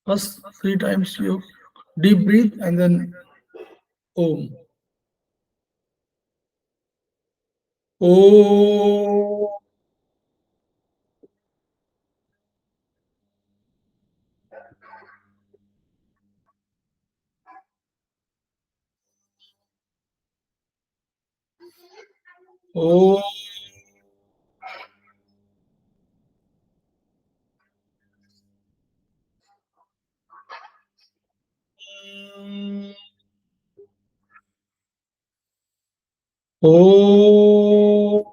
First 3 times you deep breathe and then Om. Om. Om. Om.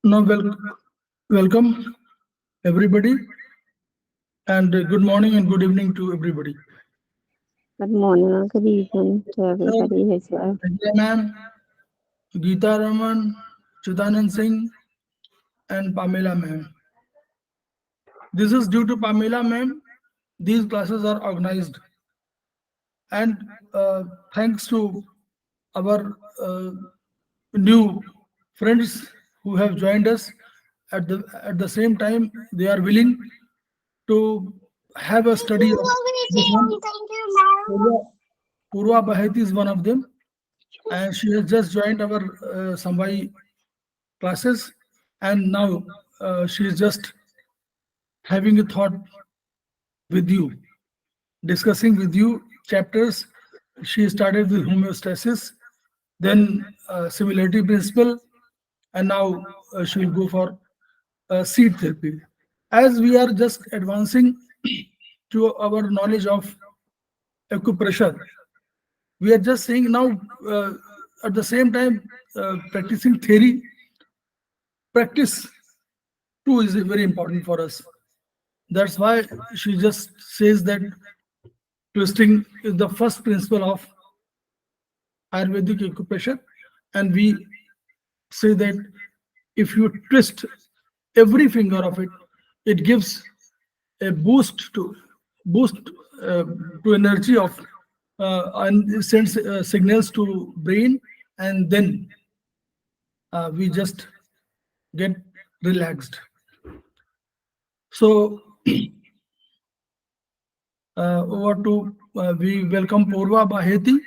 Now, welcome everybody, and good morning and good evening to everybody. Good morning or good evening to everybody as well. Jaya ma'am, Geeta Raman, Chidanand Singh, and Pamela ma'am. This is due to Pamela ma'am. These classes are organized, and thanks to our new friends who have joined us at the same time, they are willing to have a study of this one. Purva, Purva Baheti is one of them, and she has just joined our Samvaayi classes, and now she is just having a thought with you, discussing with you chapters. She started with homeostasis, then similarity principle, and now she will go for seed therapy. As we are just advancing to our knowledge of acupressure, we are just saying now at the same time practicing theory, practice too is very important for us. That's why she just says that twisting is the first principle of Ayurvedic acupressure, and we say that if you twist every finger of it, it gives a boost uh, to energy of and sends signals to brain, and then we just get relaxed. So over to we welcome Purva Baheti,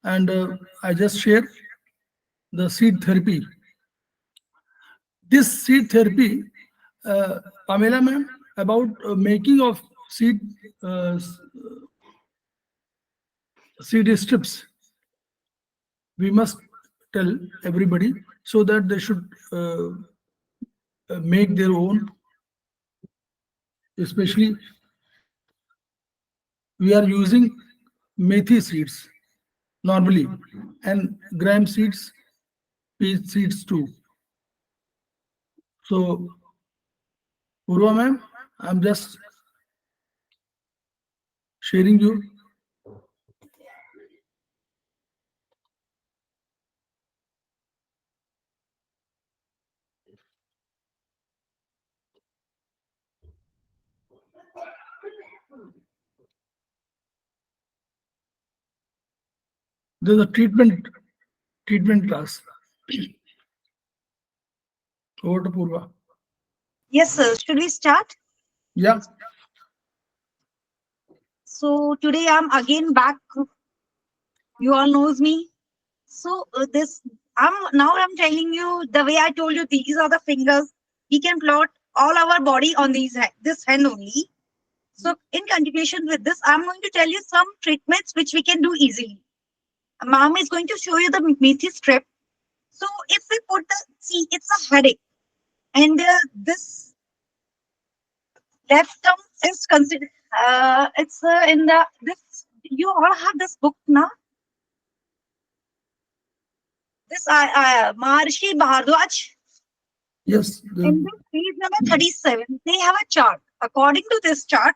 and I just share the seed therapy. This seed therapy, Pamela ma'am, about making of uh, s- seed strips, we must tell everybody so that they should make their own. Especially, we are using methi seeds normally, and gram seeds, peach seeds too. So, Purva ma'am, I'm just sharing you. There's a treatment class. Over to Purva. Yes, sir. Should we start? Yeah. So today I'm again back. You all knows me. So this I'm telling you the way I told you. These are the fingers. We can plot all our body on this hand only. So in continuation with this, I'm going to tell you some treatments which we can do easily. Mom is going to show you the meaty strip. So if we put see, it's a headache, and this left thumb is considered. It's in the this. You all have this book now. This Maharshi Bhardwaj. Yes. In this page number 37, they have a chart. According to this chart,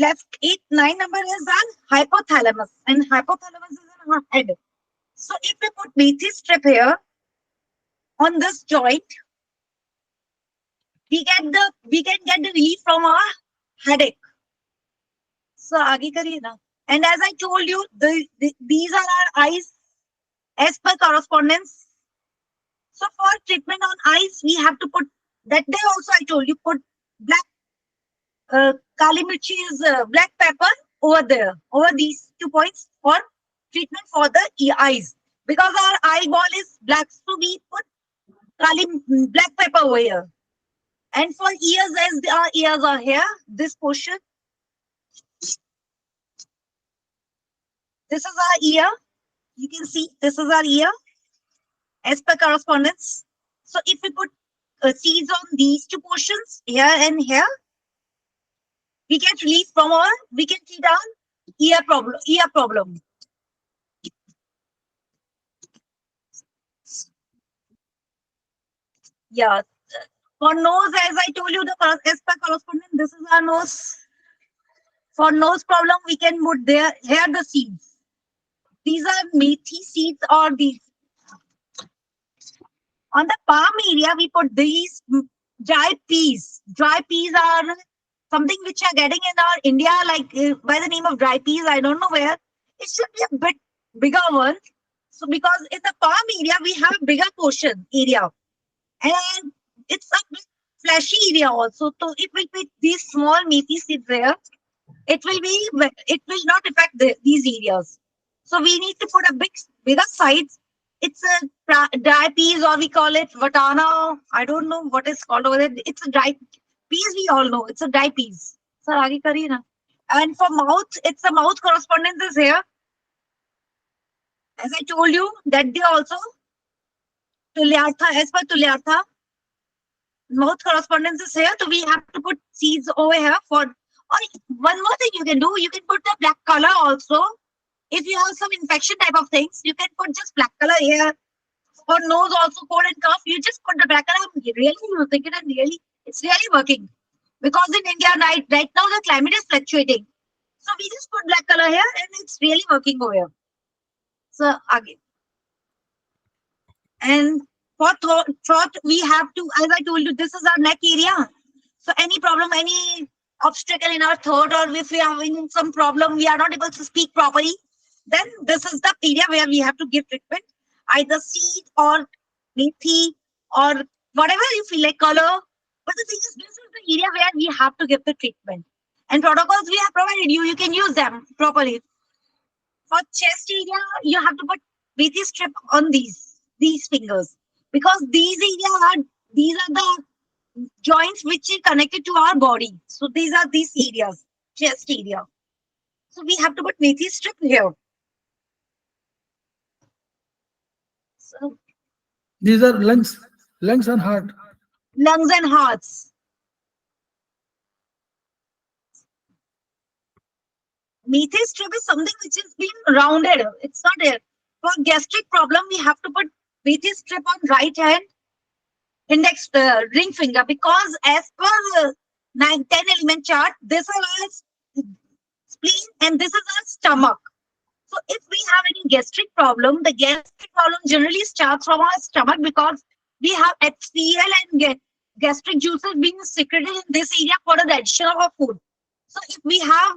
left 8, 9 number is our hypothalamus, and hypothalamus is in our head. So if we put meaty strip here on this joint, we can get the relief from our headache. So आगे करिए ना. And as I told you, these are our eyes as per correspondence. So for treatment on eyes, we have to put, that day also I told you, put black kali mirchi is black pepper over there, over these 2 points for treatment for the eyes. Because our eyeball is black, so we put black pepper over here. And for ears, as our ears are here, this portion, this is our ear. You can see this is our ear as per correspondence. So if we put seeds on these 2 portions, here and here, we get relief from our, we can treat our ear problem. Yeah. For nose, as I told you, as per correspondence, this is our nose. For nose problem, we can put there, here the seeds. These are meaty seeds or these. On the palm area, we put these dry peas. Dry peas are something which are getting in our India, like by the name of dry peas. I don't know where. It should be a bit bigger one. So because in the palm area, we have a bigger portion area. And it's a bit fleshy area also. So if we put these small meaty seeds there, it will not affect these areas. So we need to put a bigger size. It's a dry peas, or we call it vatana. I don't know what it's called over there. It's a dry peas. We all know it's a dry peas. Sir, आगे करिए ना. And for mouth, it's a mouth correspondence is here. As I told you, that day also, Tulyartha, as per Tulyartha, mouth correspondence is here. So we have to put seeds over here for. Or one more thing you can do, you can put the black color also. If you have some infection type of things, you can put just black color here. For nose also, cold and cough, you just put the black color. Really using it, and really, it's really working. Because in India, right now, the climate is fluctuating. So we just put black color here, and it's really working over here. So again. And for throat, we have to, as I told you, this is our neck area. So any problem, any obstacle in our throat, or if we are having some problem, we are not able to speak properly, then this is the area where we have to give treatment, either seed or methi or whatever you feel like color. But the thing is, this is the area where we have to give the treatment. And protocols we have provided you, you can use them properly. For chest area, you have to put methi strip on these fingers, because these are the joints which are connected to our body. So these are these areas, chest area. So we have to put methi strip here. So These are lungs and heart. lungs and hearts. Methi strip is something which is being rounded. It's not there. For gastric problem, we have to put methi strip on right hand index ring finger, because as per 9-10 element chart, this is our spleen and this is our stomach. So if we have any gastric problem, the gastric problem generally starts from our stomach, because we have HCl and gastric juices being secreted in this area for the digestion of our food. So if we have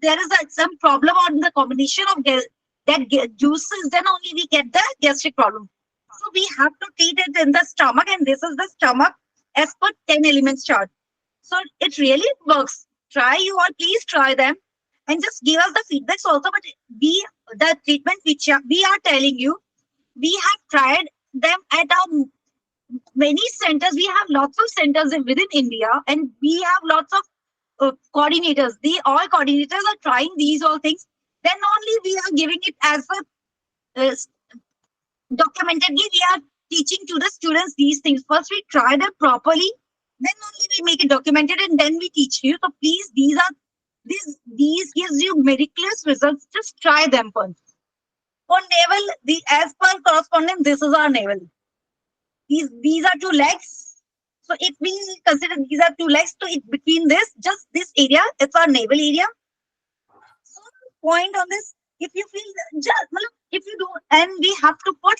there is some problem on the combination of juices, then only we get the gastric problem. So we have to treat it in the stomach, and this is the stomach as per 10 elements chart. So it really works. Try, you all please try them and just give us the feedbacks also. But the treatment which we are telling you, we have tried them at our many centers. We have lots of centers within India, and we have lots of coordinators. All coordinators are trying these all things. Then only we are giving it as a documentedly. We are teaching to the students these things. First, we try them properly. Then only we make it documented, and then we teach you. So please, these gives you miraculous results. Just try them first. For navel, as per correspondence, this is our navel. These are 2 legs. So if we consider these are two legs. So it between just this area, it's our navel area. So point on this, if you feel just if you do, and we have to put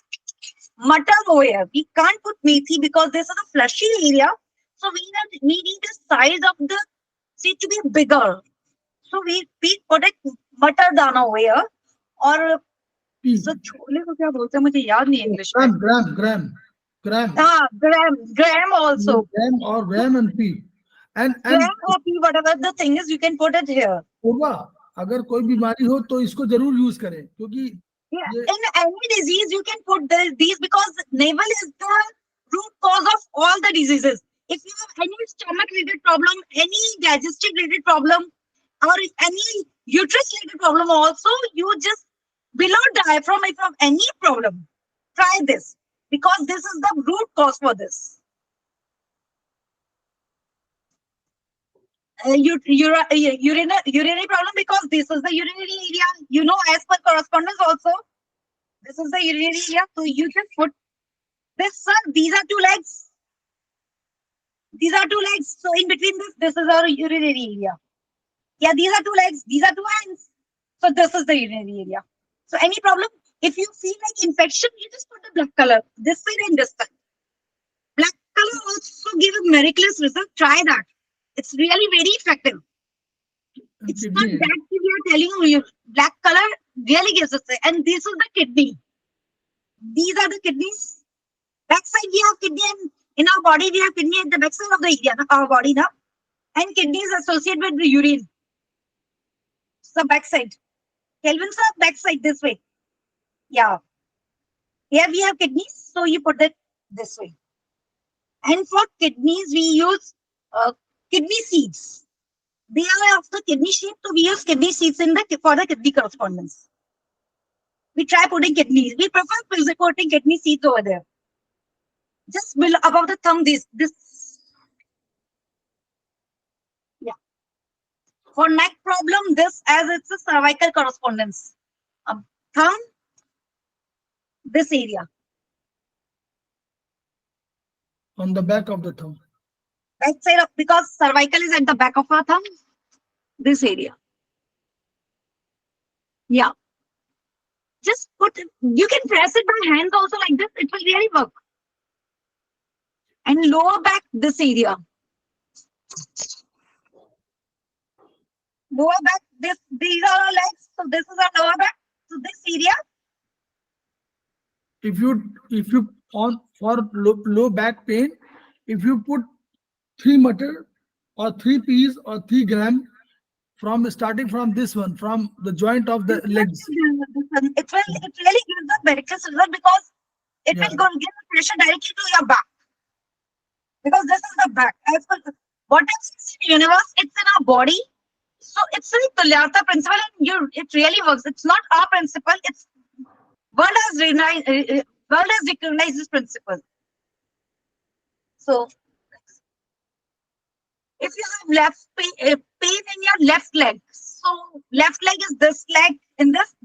mutton over here. We can't put methi because this is a fleshy area. So we need the size of the seed to be bigger. So we put it मटर दाना over here. और P. Sir chole को क्या बोलते हैं मुझे याद नहीं इंग्लिश में. Gram. हाँ, gram also. Gram and P. And Gram or P, whatever the thing is, you can put it here. पूर्वा, अगर कोई बीमारी हो तो इसको जरूर यूज करें क्योंकि in any disease you can put these because navel is the root cause of all the diseases. If you have any stomach related problem, any digestive related problem, or if any uterus related problem also, you just below diaphragm if you have any problem, try this because this is the root cause for this. Urinary problem because this is the urinary area. As per correspondence also, this is the urinary area. So you just put this, sir. These are two legs. These are two legs. So in between this is our urinary area. Yeah, these are two legs. These are two hands. So this is the urinary area. So any problem, if you feel like infection, you just put the black color. This side and this side. Black color also give a miraculous result. Try that. It's really very effective. It's not that we are telling you black color really gives us. And this is the kidney. These are the kidneys. Backside we have kidney, and in our body we have kidney at the backside of the area, our body now. And kidneys associated with the urine. So backside. Kelvin sir, backside this way. Yeah. Here we have kidneys, so you put it this way. And for kidneys we use kidney seeds. They are of the kidney shape, so we use kidney seeds for the kidney correspondence. We try putting kidneys. We prefer putting kidney seeds over there. Just below, above the thumb, this. Yeah. For neck problem, this as it's a cervical correspondence. Thumb, this area. On the back of the thumb. Back side of, because cervical is at the back of our thumb. This area. Yeah. Just put, you can press it by hands also like this. It will really work. And lower back, this area. Lower back, these are our legs. So this is our lower back. So this area. If you for low back pain, if you put 3 mutton or 3 peas or 3 gram starting from this one, from the joint of the legs. It really gives the miraculous result because it will go give pressure directly to your back. Because this is the back. As per whatever is in the universe, it's in our body. So it's like Tulyartha principle, and it really works. It's not our principle. It's world has recognized this principle. So if you have pain in your left leg, so left leg is this leg in this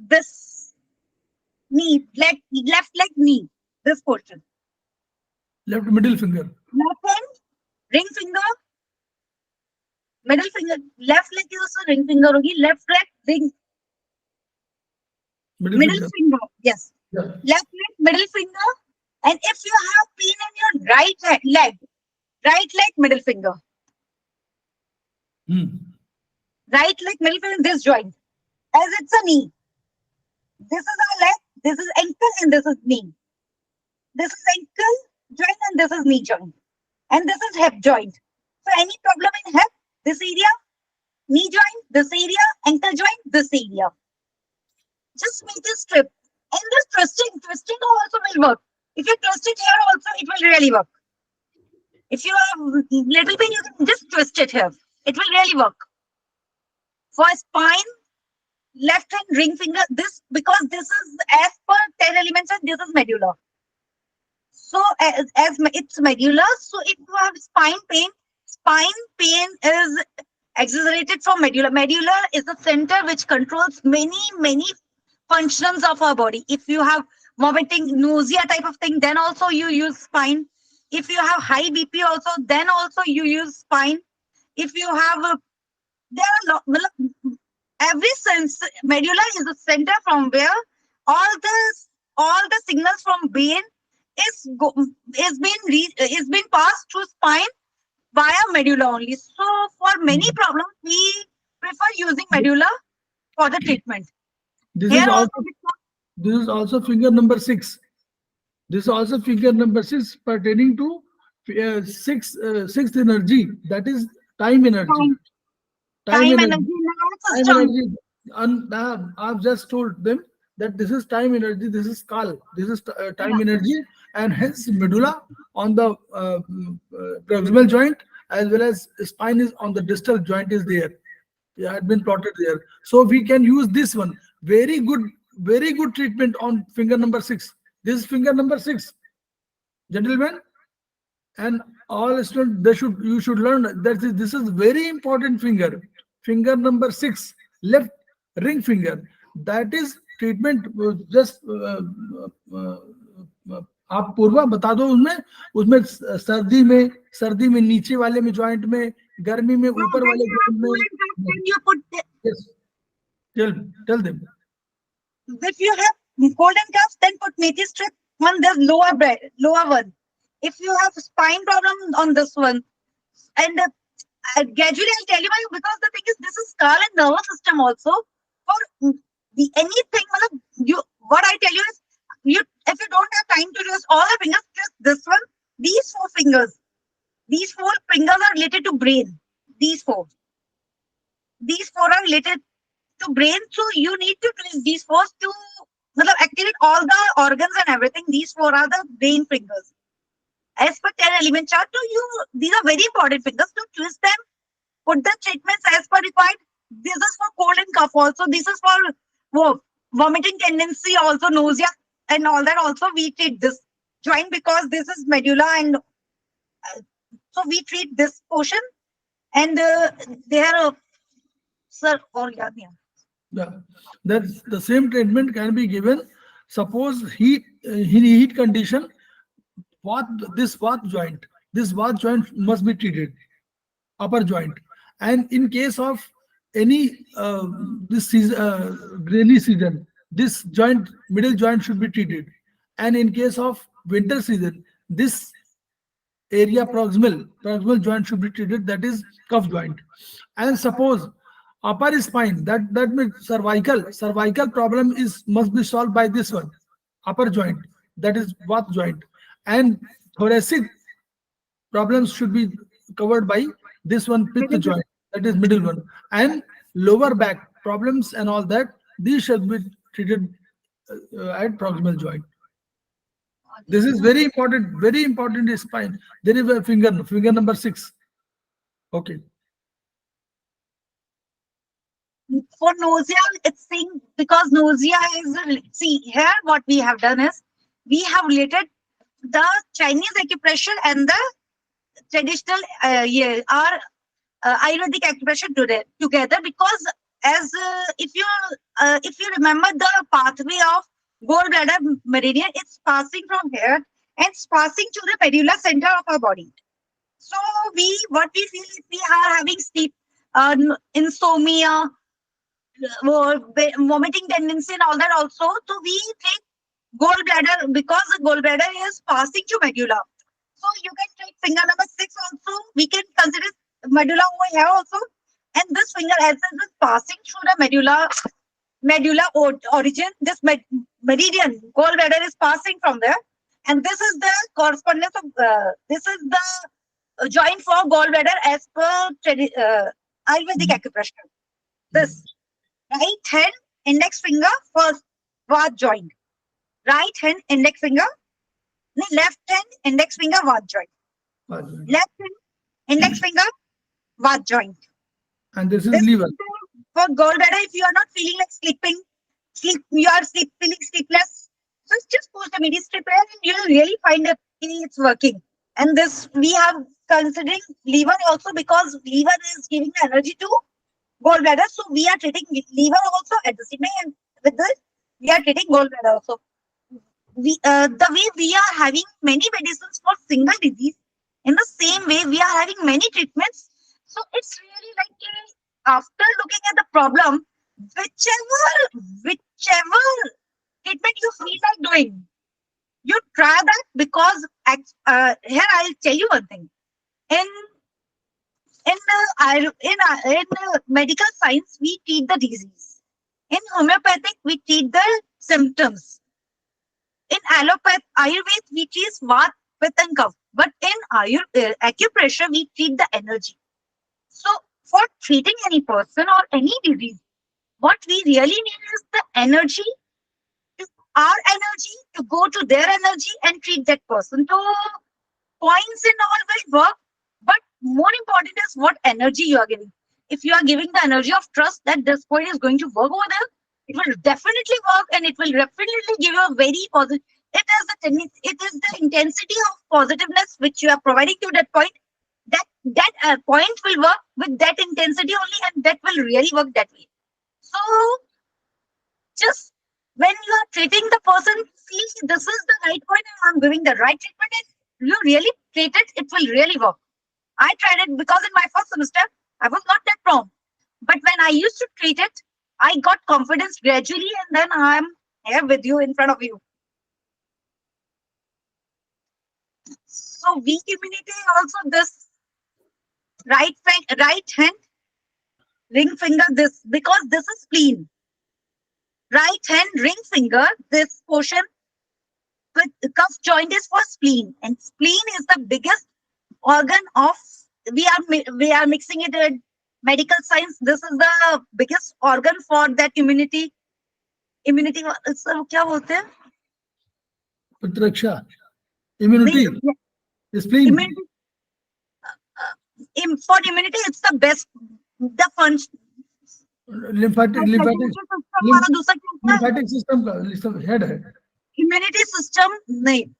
knee, left leg knee, this portion. Left middle finger. Left hand, ring finger, middle finger. Left leg is also ring finger. Left leg, ring. Middle finger. Yes. Yeah. Left leg, middle finger. And if you have pain in your right leg, middle finger. Right leg, middle finger, this joint. As it's a knee. This is our leg, this is ankle, and this is knee. This is ankle joint, and this is knee joint. And this is hip joint. So any problem in hip, this area, knee joint, this area, ankle joint, this area. Just make a strip. And this twisting also will work. If you twist it here also, it will really work. If you have little pain, you can just twist it here. It will really work. For spine, left hand ring finger, because this is as per 10 elements and this is medulla. So as it's medulla, so if you have spine pain is exaggerated from medulla. Medulla is the center which controls many functions of our body. If you have vomiting, nausea type of thing, then also you use spine. If you have high BP also, then also you use spine. If you have there are every sense medulla is the center from where all the signals from brain is is being passed through spine via medulla only. So for many problems, we prefer using medulla for the treatment. This Here is also also, this is also finger number 6. This is also figure number 6 pertaining to sixth energy, that is time energy. time, Time time energy. energy in the nervous Time system. energy. And I've just told them that this is time energy, this is kal, this is time Yeah. energy, and hence medulla on the proximal joint as well as spine is on the distal joint is there. It had been plotted there. So we can use this one. Very good treatment on finger number 6. This is finger number 6, gentlemen, and all students. They should you should learn that this is very important finger. Finger number 6, left ring finger. That is treatment. Just आप पूर्वा बता दो उसमें उसमें सर्दी में नीचे वाले में जॉइंट में, गर्मी में Yeah, ऊपर when वाले you have joint cold and cough, में. then you put Yes. Tell them. if you have cold and cough, then put methi strip on the lower one. If you have spine problem on this one, and gradually I'll tell you why, because the thing is this is skull and nervous system also. For the anything, you what I tell you is you if you don't have time to use all the fingers, just this one, these four fingers. These four fingers are related to brain. These four. These four are related to brain. So you need to twist these four to activate all the organs and everything. These four are the brain fingers. As per 10 element chart, to you, these are very important fingers. To twist them, put the treatments as per required. This is for cold and cough also. This is for vomiting tendency, also nausea and all that. Also, we treat this joint because this is medulla, and so we treat this portion. And there, sir, or yeah. Yeah, that's the same treatment can be given. Suppose heat condition, what this what joint must be treated, upper joint, and in case of any this season, rainy season, this joint middle joint should be treated, and in case of winter season, this area proximal joint should be treated, that is cuff joint. And suppose upper spine, that means cervical problem is must be solved by this one, upper joint, that is what joint. And thoracic problems should be covered by this one, pitta joint, that is middle one. And lower back problems and all that, these should be treated at proximal joint. This is very important is spine. There is a finger number 6. Okay. For nausea, it's saying because nausea is see here what we have done is we have related the Chinese acupressure and the traditional our Ayurvedic acupressure together, because as if you remember the pathway of gallbladder meridian, it's passing from here and it's passing to the medulla center of our body. So what we feel is we are having sleep insomnia, vomiting tendency and all that also. So we take gallbladder because the gallbladder is passing to medulla. So you can take finger number 6 also. We can consider medulla over here also. And this finger as it is passing through the medulla origin. This meridian gallbladder is passing from there. And this is the correspondence of this is the joint for gallbladder as per Ayurvedic acupressure. This right hand index finger for Vata joint. Right hand index finger, left hand index finger Vata joint. Left hand index finger Vata joint. And this is This liver. for gallbladder, if you are not feeling like you are feeling sleepless, so just post a midi strip and you will really find that it's working. And this we have considering liver also, because liver is giving the energy to gallbladder. So we are treating liver also at the same time, and with this we are treating gallbladder also. the way we are having many medicines for single disease, in the same way we are having many treatments. So it's really like after looking at the problem, whichever treatment you feel like doing, you try that, because here I'll tell you one thing. In medical science, we treat the disease. In homeopathic, we treat the symptoms. In Ayurveda, we treat Vat, Pitta, and Kapha. But in acupressure, we treat the energy. So, for treating any person or any disease, what we really need is the energy, our energy, to go to their energy and treat that person. So, points and all will work, but more important is what energy you are giving. If you are giving the energy of trust that this point is going to work over there, it will definitely work, and it will definitely give you a very positive. It is the intensity of positiveness which you are providing to that point. That point will work with that intensity only, and that will really work that way. So just when you are treating the person, see this is the right point, and I'm giving the right treatment, and you really treat it, it will really work. I tried it because in my first semester, I was not that prompt. But when I used to treat it, I got confidence gradually, and then I'm here with you in front of you. So weak immunity also this right hand ring finger, this because this is spleen. Right hand ring finger, this portion with cuff joint is for spleen, and spleen is the biggest organ of, we are mixing it with medical science. This is the biggest organ for that immunity. क्या बोलते हैं? Pratiksha. Immunity. Spleen. Immunity. For immunity, it's the best. The function. Lymphatic system का head है. Immunity system नहीं.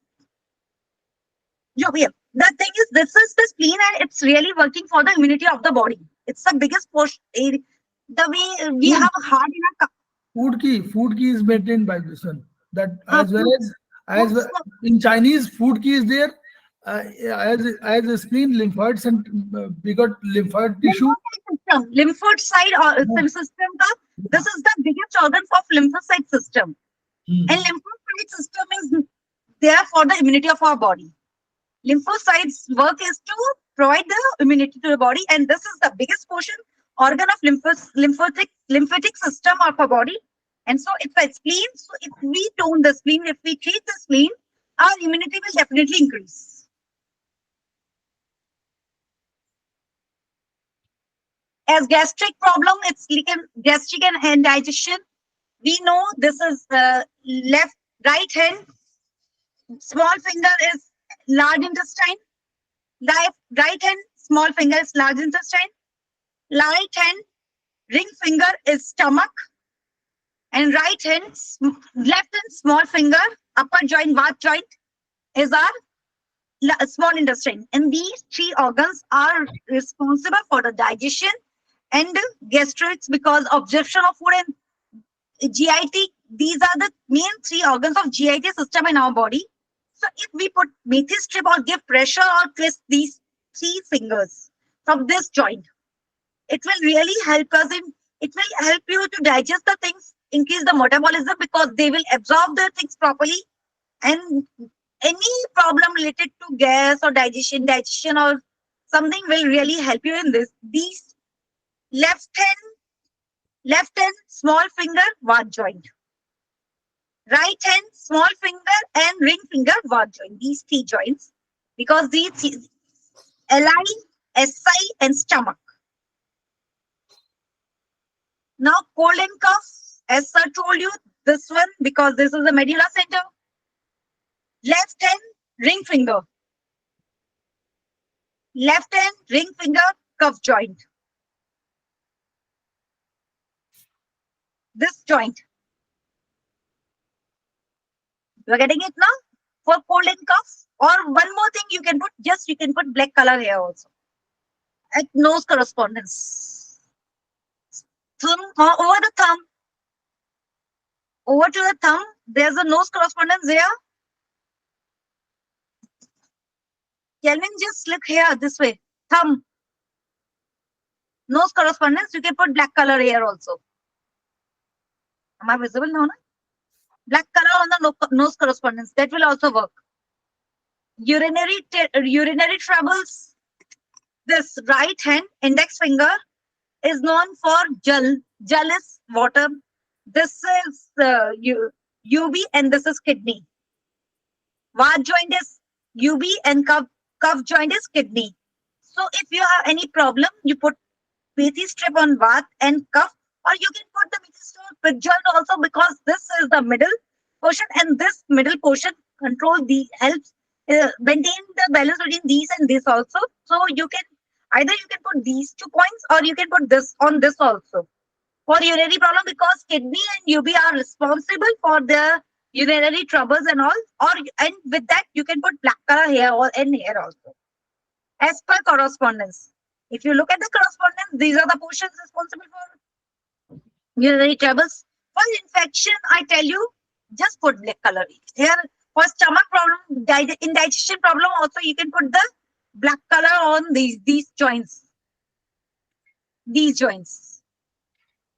The thing is, this is the spleen, and it's really working for the immunity of the body. It's the biggest portion. The way we have a heart in a food key is maintained by this one. That as well as in Chinese, food key is there. As a spleen, lymphoids, and we got lymphoid tissue. Lymphoid side or system. This is the biggest organ of lymphocyte system. And lymphocyte system is there for the immunity of our body. Lymphocytes work is to provide the immunity to the body, and this is the biggest portion organ of lymphatic system of our body. And so it's a spleen. So if we tone the spleen, if we treat the spleen, our immunity will definitely increase. As gastric problem, it's like gastric and digestion. We know this is right hand, small finger is large intestine. Right hand, small finger is large intestine. Right hand, ring finger is stomach. And left hand, small finger, upper joint, Vat joint is our small intestine. And these three organs are responsible for the digestion and gastrics, because absorption of food and GIT, these are the main three organs of GIT system in our body. So if we put methi strip or give pressure or twist these three fingers from this joint, it will really help us it will help you to digest the things, increase the metabolism, because they will absorb the things properly. And any problem related to gas or digestion or something will really help you in this. These left hand, small finger, Vat joint. Right hand, small finger, and ring finger, Vat joint. These three joints, because these LI, SI, and stomach. Now, cold and cough, as I told you, this one, because this is the medulla center. Left hand, ring finger. Left hand, ring finger, cuff joint. This joint. You are getting it now? For cold and cough. Or one more thing you can put, you can put black color here also. At nose correspondence. Thumb, over the thumb. Over to the thumb, there's a nose correspondence there. Kelvin, just look here this way. Thumb, nose correspondence. You can put black color here also. Am I visible now? Na? Black color on the nose correspondence. That will also work. Urinary troubles. This right hand index finger is known for jal. Jal is water. This is UB and this is kidney. Vad joint is UB and cuff joint is kidney. So if you have any problem, you put methi strip on Vad and cuff, or you can put the methi strip with joint also, because this is the middle portion and this middle portion control the helps maintain the balance between these and this also. So you can either you can put these 2 points or you can put this on this also for urinary problem, because kidney and UB are responsible for the urinary troubles and all. Or and with that you can put black color here or in here also. As per correspondence, if you look at the correspondence, these are the portions responsible for urinary troubles. For infection, I tell you, just put black color here. For stomach problem, indigestion problem, also you can put the black color on these joints,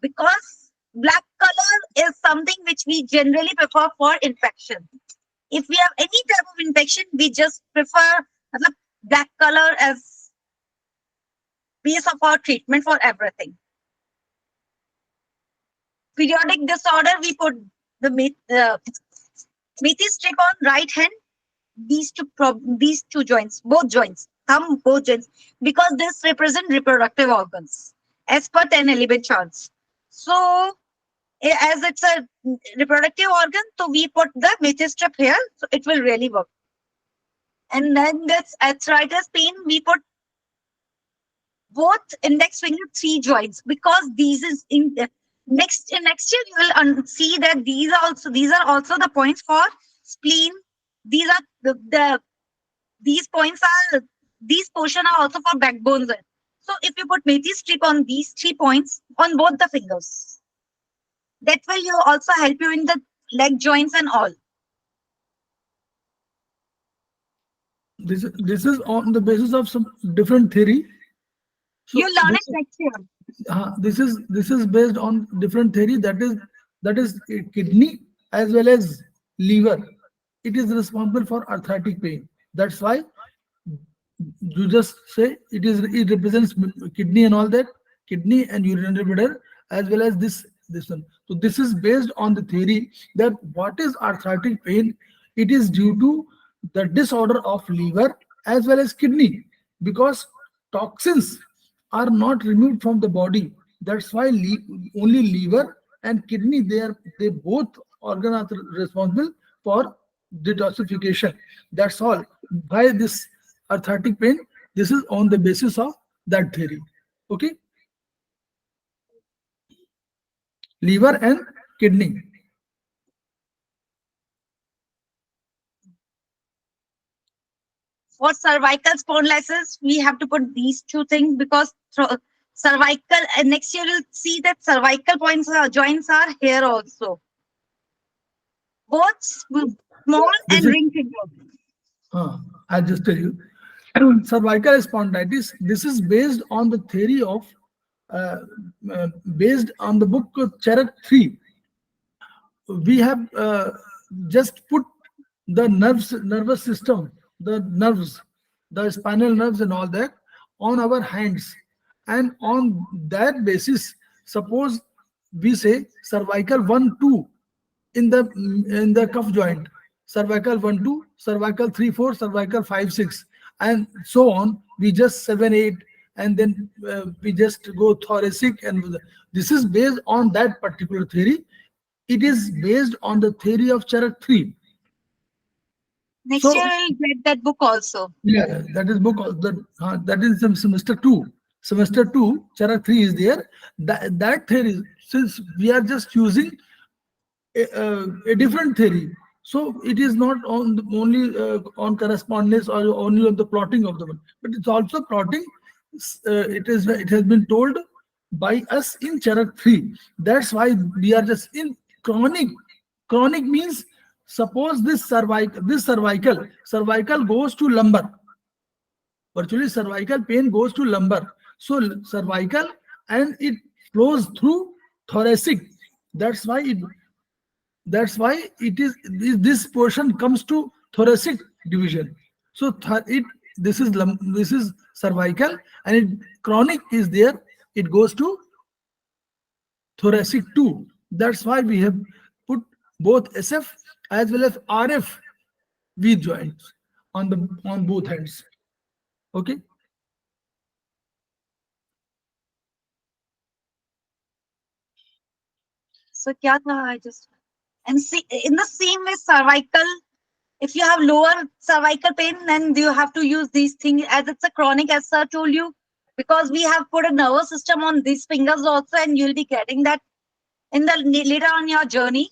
because black color is something which we generally prefer for infection. If we have any type of infection, we just prefer black color as base of our treatment for everything. Periodic disorder, we put the methi strip on right hand, these two joints, both joints, thumb, both joints, because this represent reproductive organs as per 10 element charts. So as it's a reproductive organ, so we put the methi strip here, so it will really work. And then this arthritis pain, we put both index finger 3 joints, because these is in next year you will see that these are also the points for spleen. These are these points are, these portion are also for backbones. So if you put methi strip on these 3 points on both the fingers, that will you also help you in the leg joints and all. This is on the basis of some different theory. So you learn it next year. This is based on different theory, that is kidney as well as liver. It is responsible for arthritic pain. That's why you just say it represents kidney and all that, kidney and urinary bladder, as well as this one. So this is based on the theory that what is arthritic pain? It is due to the disorder of liver as well as kidney, because toxins are not removed from the body. That's why only liver and kidney, they both organ are responsible for detoxification. That's all. By this arthritic pain, this is on the basis of that theory. Okay, liver and kidney. For cervical spondylosis, we have to put these 2 things, because cervical, and next year you'll see that cervical joints are here also. Both small and ring finger. I'll just tell you. Cervical spondylitis, this is based on the theory of, based on the book Charak 3. We have just put the nervous system, the nerves, the spinal nerves and all that on our hands, and on that basis, suppose we say cervical 1 2 in the cuff joint, cervical 1 2, cervical 3 4, cervical 5 6, and so on. We just 7 8, and then we just go thoracic, and this is based on that particular theory. It is based on the theory of Charak 3. Next So, year I'll get that book also. yeah, that is book. That is semester 2. Semester 2, Charak 3 is there. That theory, since we are just using a different theory, so it is not only on correspondence or only on the plotting of the one, but it's also plotting. It has been told by us in Charak 3. That's why we are just in chronic. Chronic means, suppose this cervical goes to lumbar. Virtually cervical pain goes to lumbar. So cervical, and it flows through thoracic. That's why it that's why it is this portion comes to thoracic division. So it this is cervical, and it chronic is there, it goes to thoracic too. That's why we have put both SF as well as RF V joints on both hands. Okay. So क्या था? I just and see in the same way cervical. If you have lower cervical pain, then you have to use these things as it's a chronic, as I told you, because we have put a nervous system on these fingers also, and you'll be getting that in the later on your journey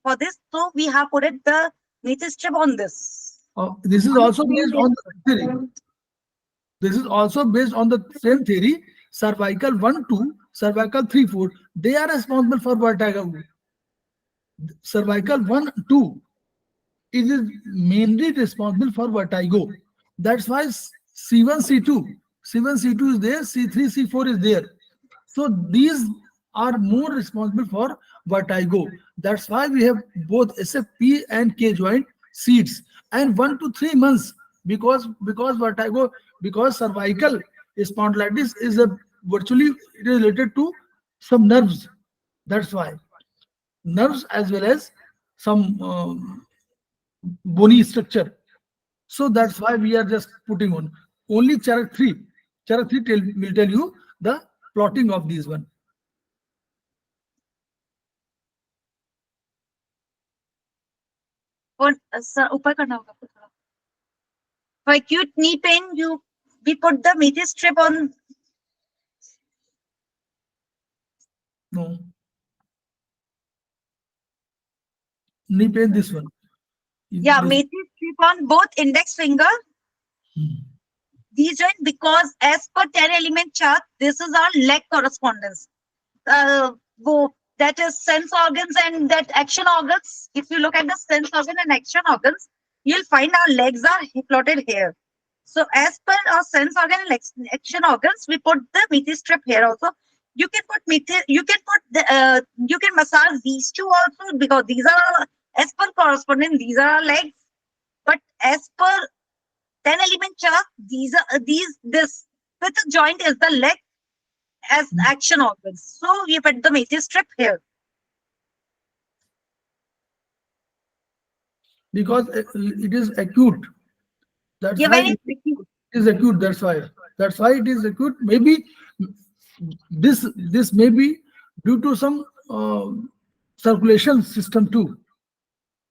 for this. So we have put it the native strip on this. This is also based on the theory. This is also based on the same theory. Cervical 1, 2, cervical 3, 4. They are responsible for vertigo. Cervical 1, 2. It is mainly responsible for vertigo. That's why C1, C2. C1, C2 is there, C3, C4 is there. So these are more responsible for vertigo. That's why we have both SFP and K joint seeds, and 1 to 3 months, because vertigo, because cervical spondylitis is a virtually related to some nerves. That's why nerves as well as some bony structure. So that's why we are just putting on only Charak 3. Charak 3 will tell you the plotting of these one. और ऊपर करना होगा थोड़ा. For acute knee pain, we put the native strip on. No. Knee pain, this one. Yeah, This, native strip on both index finger. These joint, because as per 10 element chart, this is our leg correspondence. That is sense organs and that action organs. If you look at the sense organ and action organs, you'll find our legs are plotted here. So as per our sense organ and action organs, we put the meaty strip here also. You can put you can massage these two also, because these are as per corresponding. These are our legs, but as per 10 element chart, this with the joint is the leg as action organs. So we put the meaty strip here. because it is acute. That's Yeah, why when it it's acute. is acute. That's why it is acute. Maybe this may be due to some circulation system too,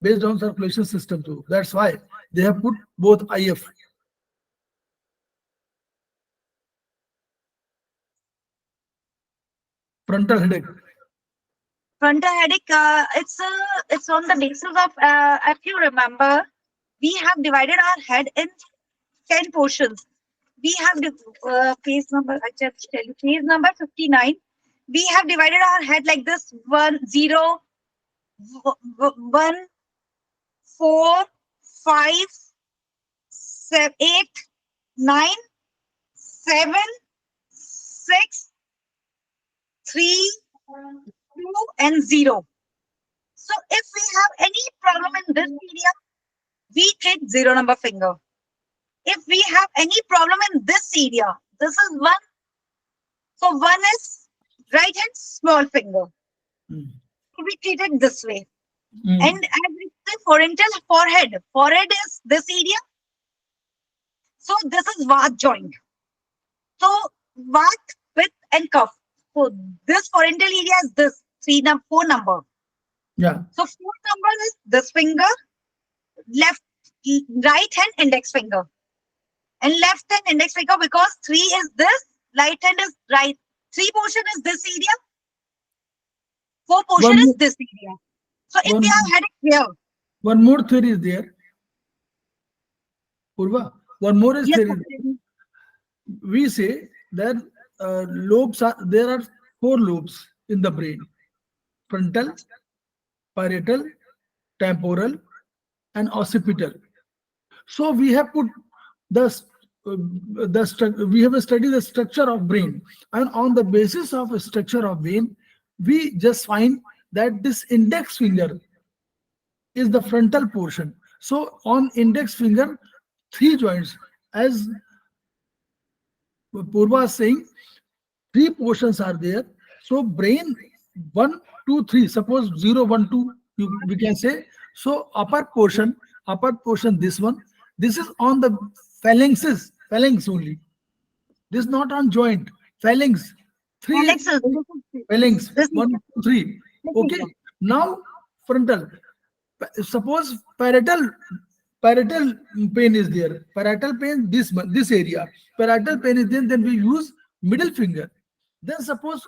based on circulation system too. That's why they have put both IF. Frontal headache. Frontal headache, it's on the basis of, if you remember, we have divided our head in 10 portions. We have page number, I just tell you, page number 59. We have divided our head like this: 1, 0, 1, 4, 5, 7, 8, 9, 7, 6, 3, 2, and 0. So if we have any problem in this area, we treat 0 number finger. If we have any problem in this area, this is 1. So 1 is right hand small finger. Mm. So we treat it this way. Mm. And as we say, frontal forehead. Forehead is this area. So this is Vat joint. So Vat, width, and cuff. So this frontal area is this 4 number. Yeah. So 4 number is this finger, left, right hand index finger, and left hand index finger, because 3 is this, right hand is right. 3 portion is this area, 4 portion One is more, this area. So if one, you have headache here, one more theory is there. Purva, one more is yes, theory. We say that lobes are there are 4 lobes in the brain: frontal, parietal, temporal, and occipital. So we have put the we have studied the structure of brain, and on the basis of a structure of brain, we just find that this index finger is the frontal portion. So on index finger, three joints, as Purva is saying, three portions are there. So brain one, two, three. Suppose zero, one, two. We can say so. Upper portion. This one. This is on the phalanxes. Phalanx only. This is not on joint. Phalanx. Three Alex, phalanx. this One, two, three. Okay. Now frontal. Suppose parietal pain is there. Parietal pain, this area. Parietal pain is there, then we use middle finger. Then suppose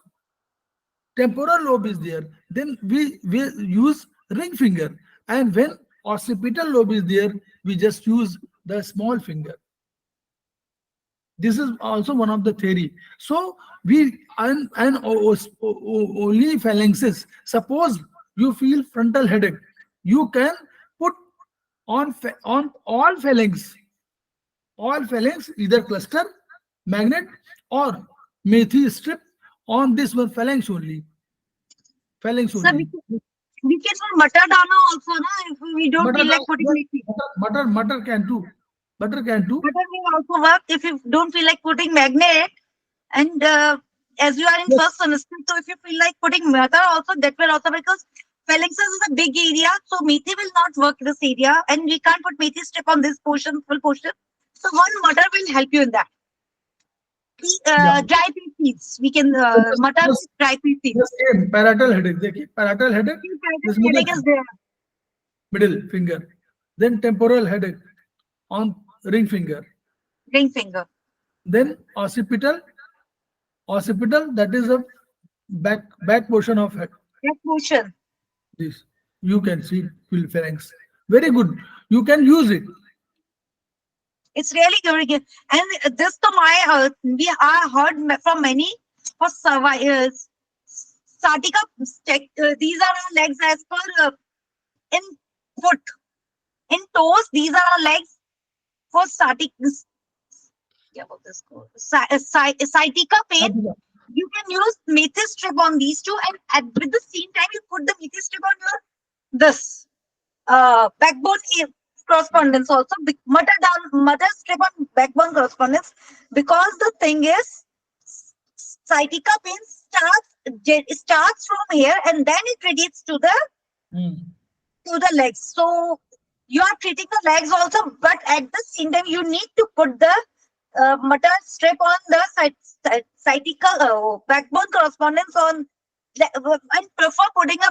temporal lobe is there, then we use ring finger. And when occipital lobe is there, we just use the small finger. This is also one of the theory. So we only phalanxes. Suppose you feel frontal headache, you can put on all phalanx, either cluster, magnet, or methi strip on this one phalanx only. Phalanx sir, only. we can put mutter dana also, na, if we don't Butter, feel like putting methi. butter can too. Butter can too. Mutter will also work if you don't feel like putting magnet. And as you are in Yes. first semester, so if you feel like putting mutter also, that will also, because phalanxes is a big area, so methi will not work this area, and we can't put methi strip on this portion, full portion. So one mutter will help you in that. Yeah. Dry pea seeds. We can mutter Just, with dry pea seeds. just same parietal headache. देखिए, parietal headache. This Headache is there. middle finger. Then temporal headache on ring finger. Ring finger. Then occipital, that is a back portion of head. That portion. This you can see feel phalanx. Very good. You can use it. It's really good. And this to my we are heard from many for survivors. Satika, these are our legs as per in foot. In toes, these are our legs for static. Yeah, about this sciatica pain. You can use methi strip on these two, and with the same time, you put the methi strip on your this backbone correspondence also. Mother strip on backbone correspondence, because the thing is, sciatica pain starts from here and then it radiates to the legs. So you are treating the legs also, but at the same time, you need to put the mutter strip on the sciatica backbone correspondence on, and prefer putting a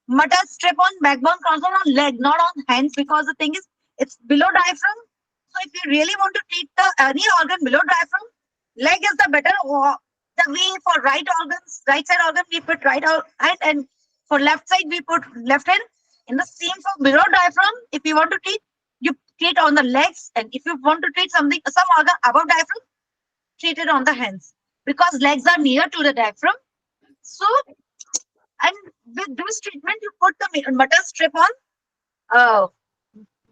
mutter strip on backbone correspondence on leg, not on hands, because the thing is, it's below diaphragm. So if you really want to treat any organ below diaphragm, leg is the better. The way for right side organ, we put right hand, and for left side, we put left hand. In the same for below diaphragm, if you want to treat, you treat on the legs, and if you want to treat some organ above diaphragm, treat it on the hands, because legs are near to the diaphragm. So, and with this treatment, you put the mutter strip on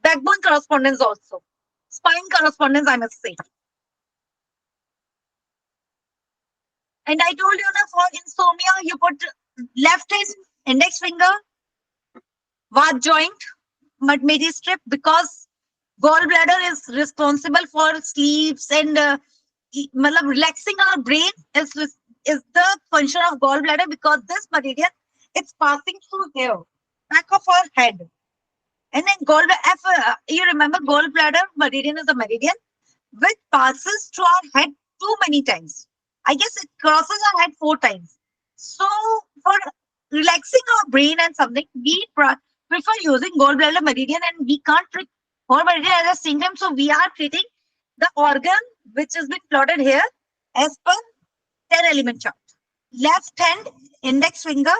backbone correspondence also, spine correspondence, I must say. And I told you now, for insomnia, you put left hand index finger, Vad joint, methi strip, because gallbladder is responsible for sleeps and relaxing our brain is the function of gallbladder, because this meridian, it's passing through here, back of our head. And then gallbladder, you remember gallbladder meridian is a meridian which passes through our head too many times. I guess it crosses our head 4 times. So for relaxing our brain and something, we prefer using gallbladder meridian, and we can't treat whole meridian at the same time. So we are treating the organ which has been plotted here as per 10 element chart. Left hand index finger,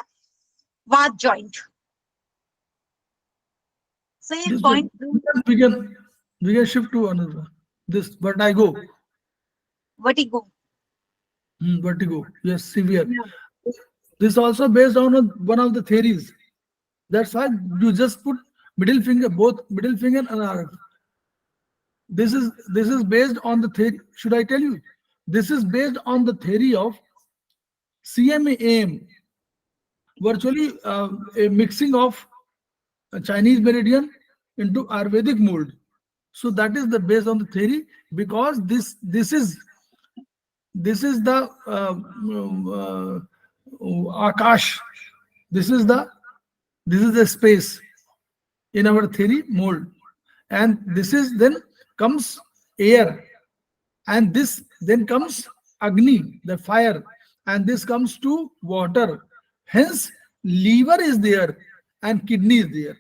Vad joint. So you This point. we can shift to another. This vertigo. Vertigo. Vertigo. Yes, severe. Yeah. This also based on one of the theories. That's why you just put middle finger, both middle finger and this is based on the theory. Should I tell you? This is based on the theory of CMAM, virtually a mixing of a Chinese meridian into Ayurvedic mold. So that is the base on the theory, because this is the Akash. This is the space in our theory mold, and this is then comes air, and this then comes Agni, the fire, and this comes to water. Hence, liver is there and kidney is there.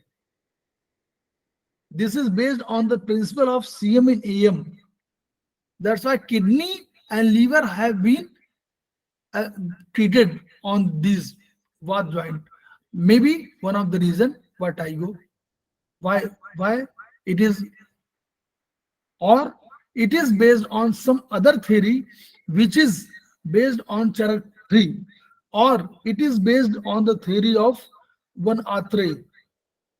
This is based on the principle of CM in AM. That's why kidney and liver have been uh, treated on this Vat joint. Maybe one of the reason what I go, why why it is, or it is based on some other theory which is based on Charak tree, or it is based on the theory of one Atre.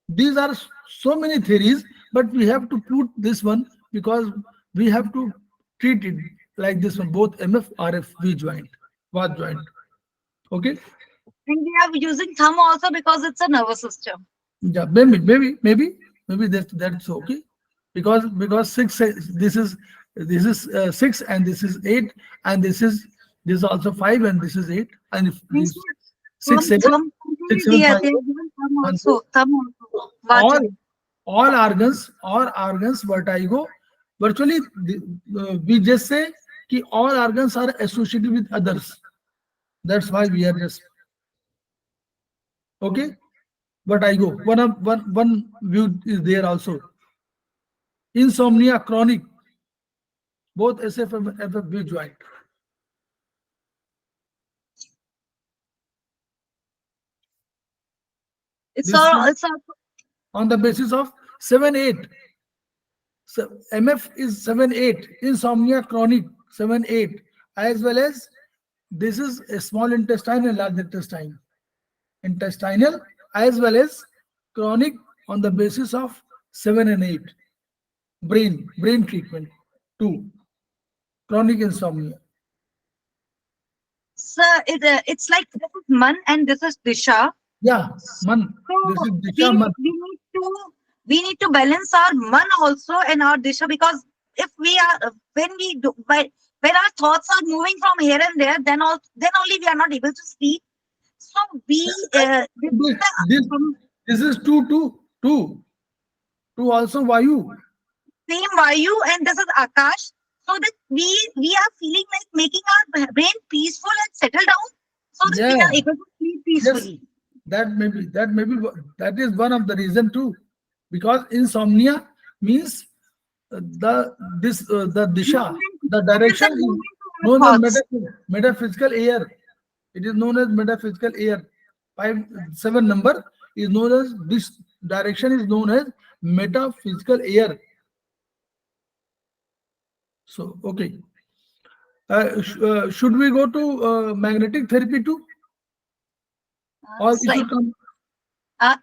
These are so many theories, but we have to put this one because we have to treat it like this one, both MF, RF, V joint, Vat joint. Okay? And we are using thumb also because it's a nervous system. Yeah, maybe that's okay, because this is 6 and this is 8, and this is also 5 and this is 8, and if And this so 6 7 thumb six they seven are five they are 4 given thumb 1 4, also. Thumb also. all Vajra. all organs what I go virtually we just say कि all organs are associated with others. That's why we are just okay. But I go one view is there also. Insomnia chronic, both SF and FFB joint. It's This all is it's also on the basis of 7 8. So MF is 7 8. Insomnia chronic 7 8. As well as this is a small intestine and large intestine. Intestinal as well as chronic on the basis of 7 and 8. Brain treatment 2. Chronic insomnia. so it's like this is man and this is disha. Yeah, man. This So is Disha man. we need to balance our man also and our disha, because if we are when we do when our thoughts are moving from here and there, then only we are not able to sleep. So we this is This this the this is two also Vayu. same Vayu and this is Akash, so that we are feeling like making our brain peaceful and settle down, so that we Yeah. are able to sleep Yes, peacefully. that is one of the reason too, because insomnia means the disha, Movement, the that is the direction is movement of known our as thoughts. metaphysical air. It is known as metaphysical air. 5 7 number is known as this direction is known as metaphysical air. So okay, should we go to magnetic therapy too, or we Right. should come?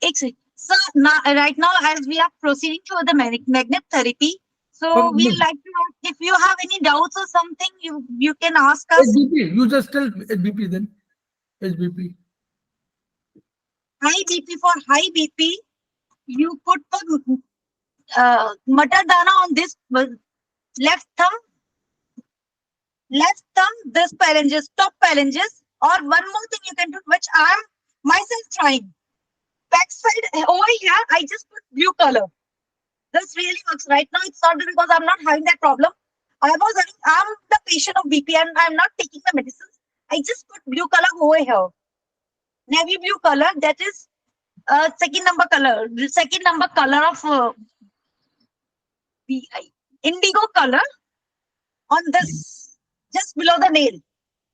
Excellent. So now, right now, as we are proceeding to the magnet therapy, so Okay, we no. like to ask if you have any doubts or something, you can ask us. HBP, you just tell HBP then. HBP. High BP, for high BP, you put the matar dana on this left thumb, left thumb, this phalanges, top phalanges, or one more thing you can do, which I am myself trying. Backside over here, I just put blue color. This really works. Right now, it's not because I'm not having that problem. I'm the patient of BP and I'm not taking the medicines. I just put blue color over here. Navy blue color, that is second number color. The second number color of indigo color on this, just below the nail.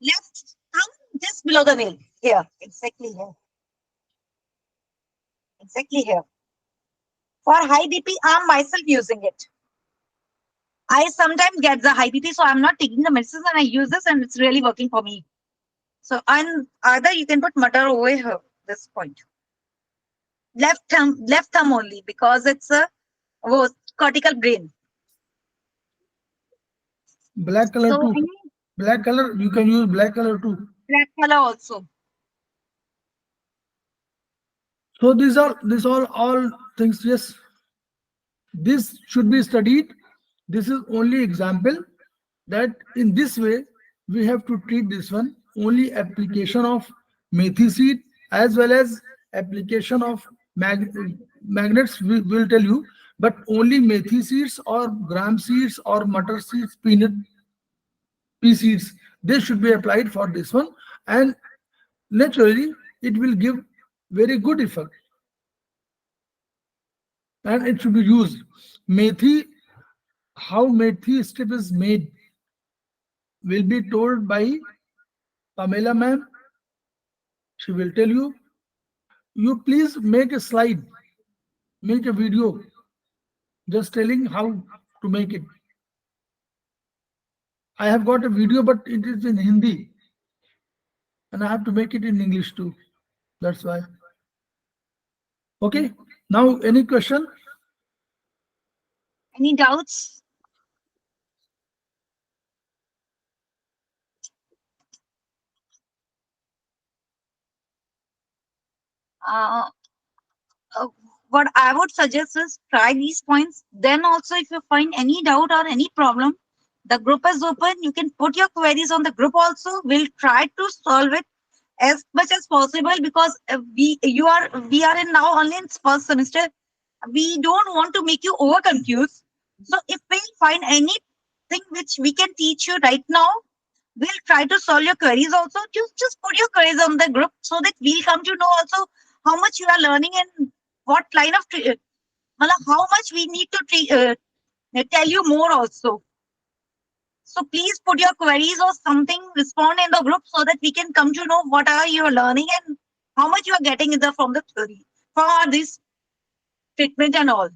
Left thumb, just below the nail. Here, exactly here. Exactly here. For high BP, I'm myself using it. I sometimes get the high BP, so I'm not taking the medicines and I use this and it's really working for me. So, and either you can put mutter over here, this point. Left thumb only, because it's a cortical brain. Black color So too. any Black color, you can use black color too. black color also. So these all things. Yes, this should be studied. This is only example that in this way we have to treat this one. Only application of methi seed as well as application of magnets will tell you, but only methi seeds or gram seeds or mutter seeds, peanut pea seeds, they should be applied for this one, and naturally it will give very good effect, and it should be used. Methi, how methi strip is made will be told by Pamela ma'am. She will tell you. You please make a slide, make a video, just telling how to make it. I have got a video, but it is in Hindi, and I have to make it in English too. That's why. Okay. Now, any question? Any doubts? Uh, uh, what I would suggest is try these points. Then also, if you find any doubt or any problem, the group is open. You can put your queries on the group also. We'll try to solve it as much as possible, because we are in now only in first semester. We don't want to make you over confused. So if we find anything which we can teach you right now, we'll try to solve your queries also. Just put your queries on the group so that we'll come to know also how much you are learning and what line of how much we need to tell you more also. So please put your queries or something, respond in the group so that we can come to know what are you learning and how much you are getting in the from the theory for this treatment and all.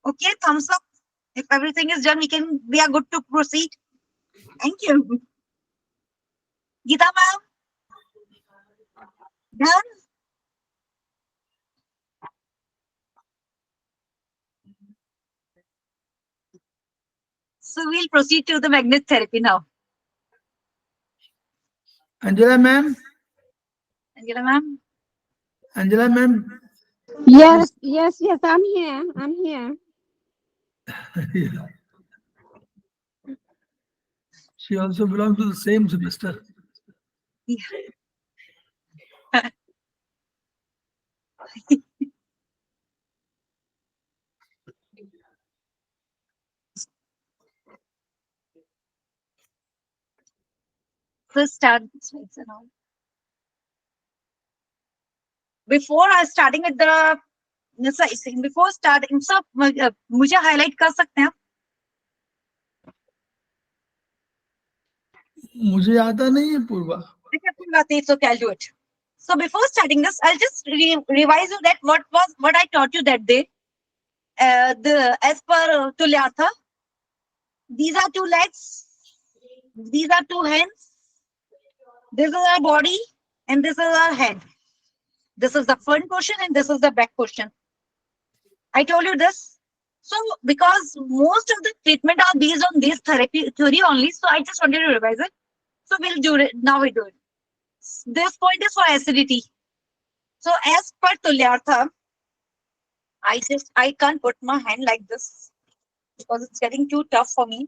Okay, thumbs up. If everything is done, we are good to proceed. Thank you. Geeta ma'am, done. So we'll proceed to the magnet therapy now. Angela ma'am, Angela ma'am. Angela ma'am, Yes, please. yes, yes, I'm here. I'm here. Yeah. She also belongs to the same semester. Yeah. So start slides and all. Before I starting with the before starting, so मुझे highlight कर सकते हैं आप? मुझे आता नहीं है पूर्वा. It's okay, I'll do it. So before starting this, I'll just revise you that what I taught you that day. The as per Tulyartha, these are two legs, these are two hands, this is our body, and this is our head. This is the front portion and this is the back portion. I told you this. So because most of the treatment are based on this therapy theory only, so I just wanted to revise it. So we'll do it now. We do it. This point is for acidity. So as per Tulyartha, I can't put my hand like this because it's getting too tough for me.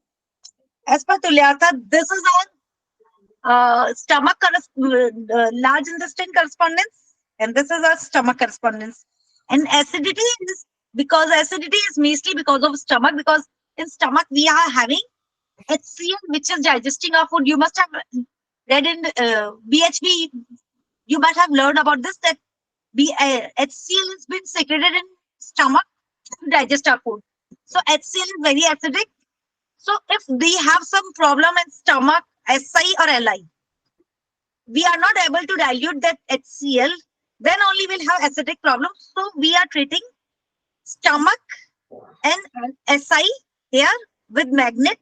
As per Tulyartha, this is our stomach large intestine correspondence, and this is our stomach correspondence. And acidity is because acidity is mostly because of stomach, because in stomach we are having HCl, which is digesting our food. You must have read in BHB. You might have learned about this, that HCl has been secreted in stomach to digest our food. So HCl is very acidic. So if we have some problem in stomach, SI or LI, we are not able to dilute that HCl, then only we'll have acidic problems. So we are treating stomach and SI here with magnet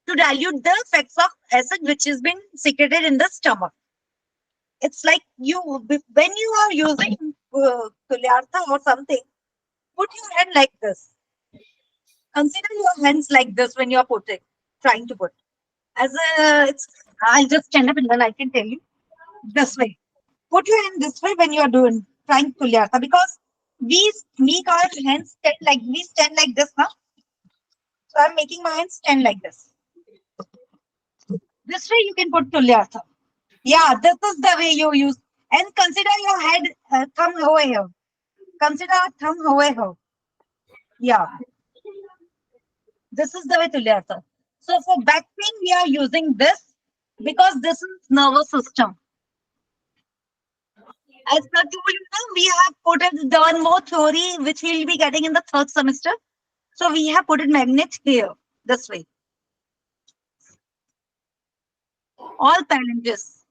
to dilute the effects of acid which has been secreted in the stomach. It's like when you are using Tulyartha or something, put your hand like this. Consider your hands like this when you are putting. trying to put. I'll just stand up and then I can tell you this way. Put your hand this way when you are doing trying Tulyartha, because we make our hands stand like this now. So I'm making my hands stand like this. This way you can put Tulyartha. Yeah, this is the way you use. And consider your head, thumb over here. Consider thumb over here. Yeah, this is the way Tulyartha. So for back pain, we are using this because this is nervous system. As I told you now, we have put it the one more theory which we will be getting in the third semester. So we have put it magnet here, this way. All phalanges.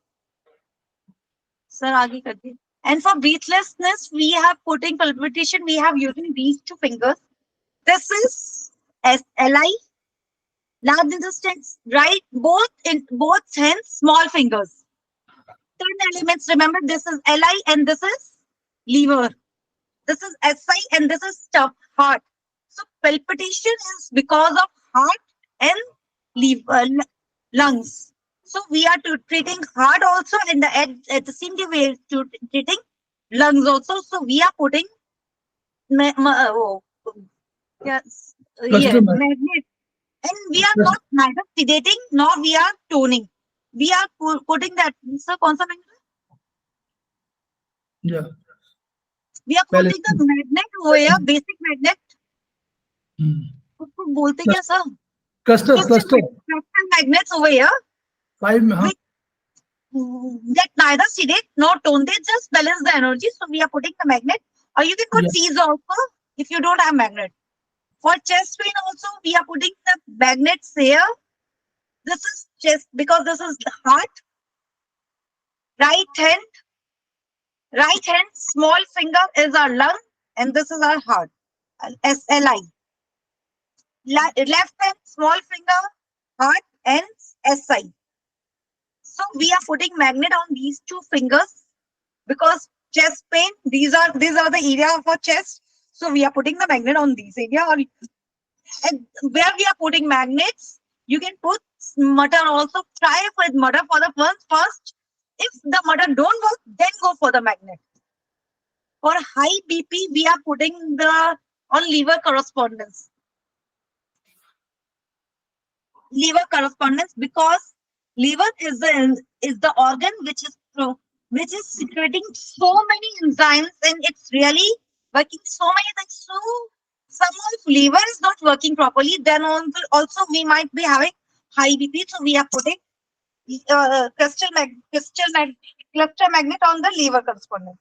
Sir, aage kar diye. And for breathlessness, we have putting palpitation, we have using these two fingers. This is SLI, large intestines, right? Both in both hands, small fingers. 10 elements. Remember, this is LI and this is liver. This is SI and this is heart. So palpitation is because of heart and liver, lungs. So we are treating heart also, and at the same time we are treating lungs also. So we are putting yes, magnet, and we are not neither sedating nor we are toning. We are putting that. Sir, कौन सा magnet? Yeah. We are putting the magnet over here, basic magnet. उसको बोलते क्या sir? Cluster magnets over here. 5 That neither sedate nor tone, they just balance the energy. So we are putting the magnet, or you can put C's also if you don't have magnet. For chest pain also, we are putting the magnets here. This is chest because this is the heart. Right hand, small finger is our lung, and this is our heart. SLI. Left hand, small finger, heart, and SI. So we are putting magnet on these two fingers because chest pain, these are the area for chest. So we are putting the magnet on these area. And where we are putting magnets, you can put mutter also. Try with mutter for the first. If the mutter don't work, then go for the magnet. For high BP, we are putting on liver correspondence. Liver correspondence because liver is the organ which is secreting so many enzymes, and it's really working so many things. So some of liver is not working properly, then also we might be having high BP. So we are putting cluster magnet on the liver correspondence.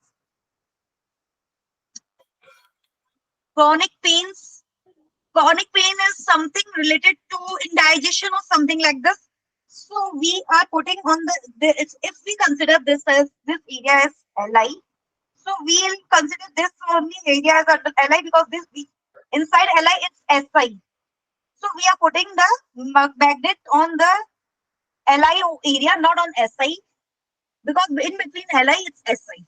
Chronic pain is something related to indigestion or something like this. So we are putting on if we consider this area as LI, so we'll consider this only area as LI because inside LI it's SI. So we are putting the magnet on the LI area, not on SI, because in between LI it's SI.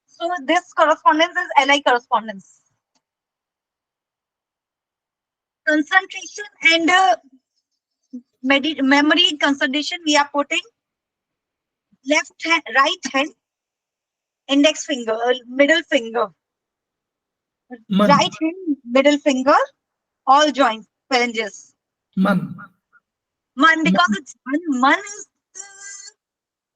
So this correspondence is LI correspondence. Concentration and memory concentration, we are putting right hand, index finger, middle finger, right hand, middle finger, all joints, phalanges. Man, because it's man is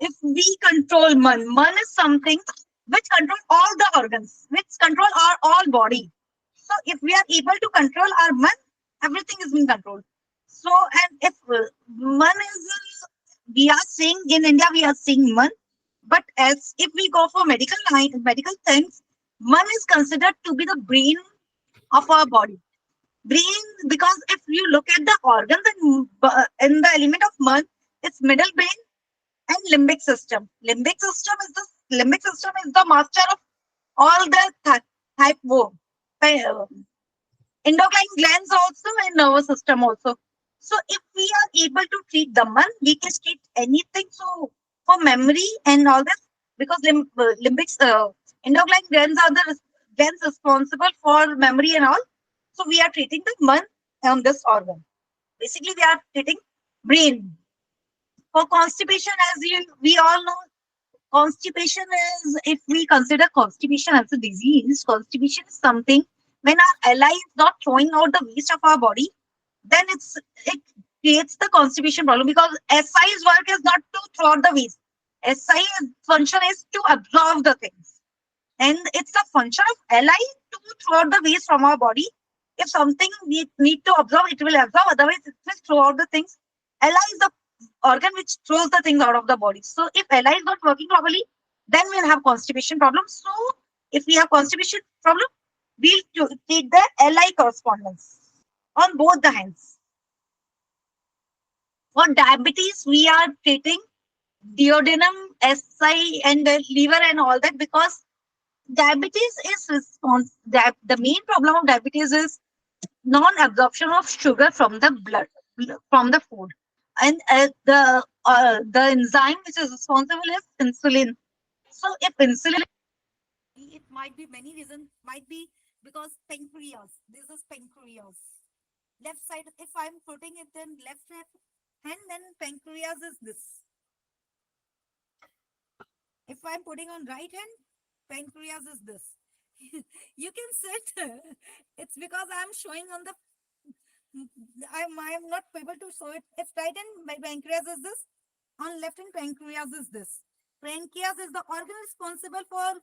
if we control man is something which control all the organs, which control our all body. So if we are able to control our man, everything is being controlled. So, and if man is, we are saying in India, we are saying man, but as if we go for medical things, man is considered to be the brain of our body. Brain, because if you look at the organs in the element of man, it's middle brain and limbic system. Limbic system is the master of all the type endocrine glands also and nervous system also. So if we are able to treat the man, we can treat anything. So for memory and all this, because endocrine glands are the glands responsible for memory and all. So we are treating the man on this organ. Basically, we are treating brain. For constipation, we all know, constipation is, if we consider constipation as a disease, constipation is something when our ally is not throwing out the waste of our body, then it creates the constipation problem, because SI's work is not to throw out the waste. SI's function is to absorb the things. And it's the function of LI to throw out the waste from our body. If something need to absorb, it will absorb. Otherwise, it will throw out the things. LI is the organ which throws the things out of the body. So if LI is not working properly, then we'll have constipation problems. So if we have constipation problem, we'll take the LI correspondence on both the hands. For diabetes, we are treating duodenum, SI, and the liver and all that, because diabetes is the main problem of diabetes is non-absorption of sugar from the blood, from the food, and the enzyme which is responsible is insulin. So if insulin, it might be many reasons, might be because pancreas. This is pancreas. Left side, if I'm putting it in left hand, then pancreas is this. If I'm putting on right hand, pancreas is this. You can sit. It's because I'm showing on the. I'm not able to show it. If right hand, my pancreas is this. On left hand, pancreas is this. Pancreas is the organ responsible for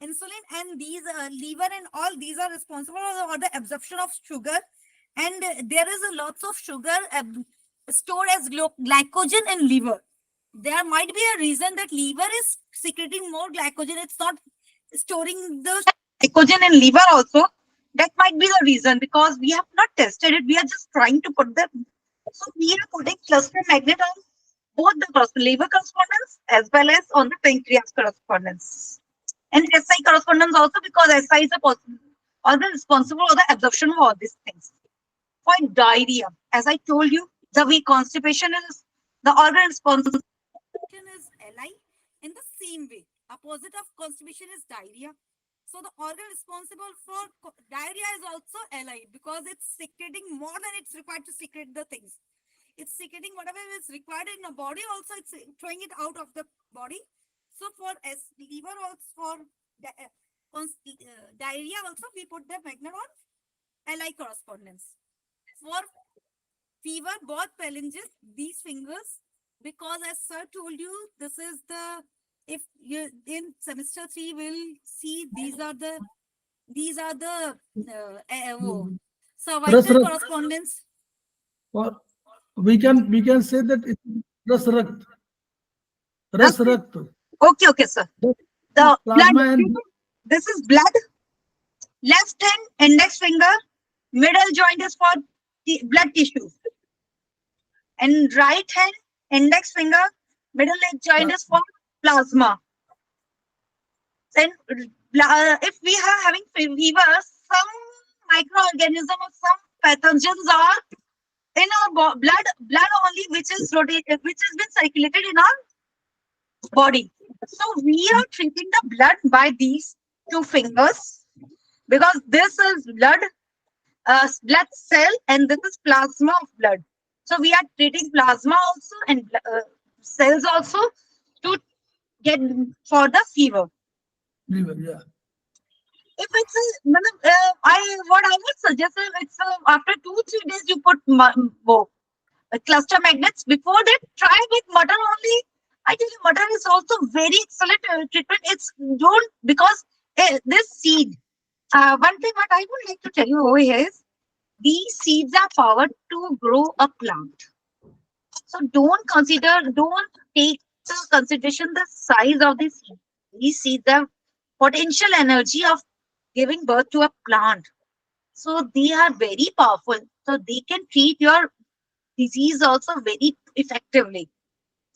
insulin, and these liver and all these are responsible for the absorption of sugar. And there is a lots of sugar stored as glycogen in liver. There might be a reason that liver is secreting more glycogen. It's not storing the glycogen in liver also. That might be the reason, because we have not tested it. We are just trying to put them. So we are putting cluster magnet on both the liver correspondence as well as on the pancreas correspondence. And SI correspondence also, because SI is organ responsible for the absorption of all these things. For diarrhea, as I told you, the way constipation is the organ responsible is LI. In the same way, opposite of constipation is diarrhea. So the organ responsible for diarrhea is also LI, because it's secreting more than it's required to secrete the things. It's secreting whatever is required in the body, also it's throwing it out of the body. So for liver also, for diarrhea also, we put the magnet on LI correspondence. For fever, both phalanges, these fingers, because as sir told you, this is the, if you in semester 3 will see, these are the cervical correspondence. Or we can say that it's ras rakt. Ras rakt. Okay, sir. The Plasma blood. and This is blood. Left hand index finger, middle joint is for blood tissues, and right hand index finger, middle leg joint is for plasma. Then if we are having fever, some microorganism or some pathogens are in our blood only, which is rotated, which has been circulated in our body. So we are treating the blood by these two fingers, because this is blood cell, and this is plasma of blood. So we are treating plasma also and cells also to get for the fever. liver, yeah. If it's what I would suggest is, it's after 2-3 days you put cluster magnets. Before that, try with mutton only. I tell you, mutton is also very excellent treatment. It's don't, because this seed. One thing what I would like to tell you over here is, these seeds are powered to grow a plant. So don't take the consideration the size of the seed. These seeds have potential energy of giving birth to a plant. So they are very powerful. So they can treat your disease also very effectively.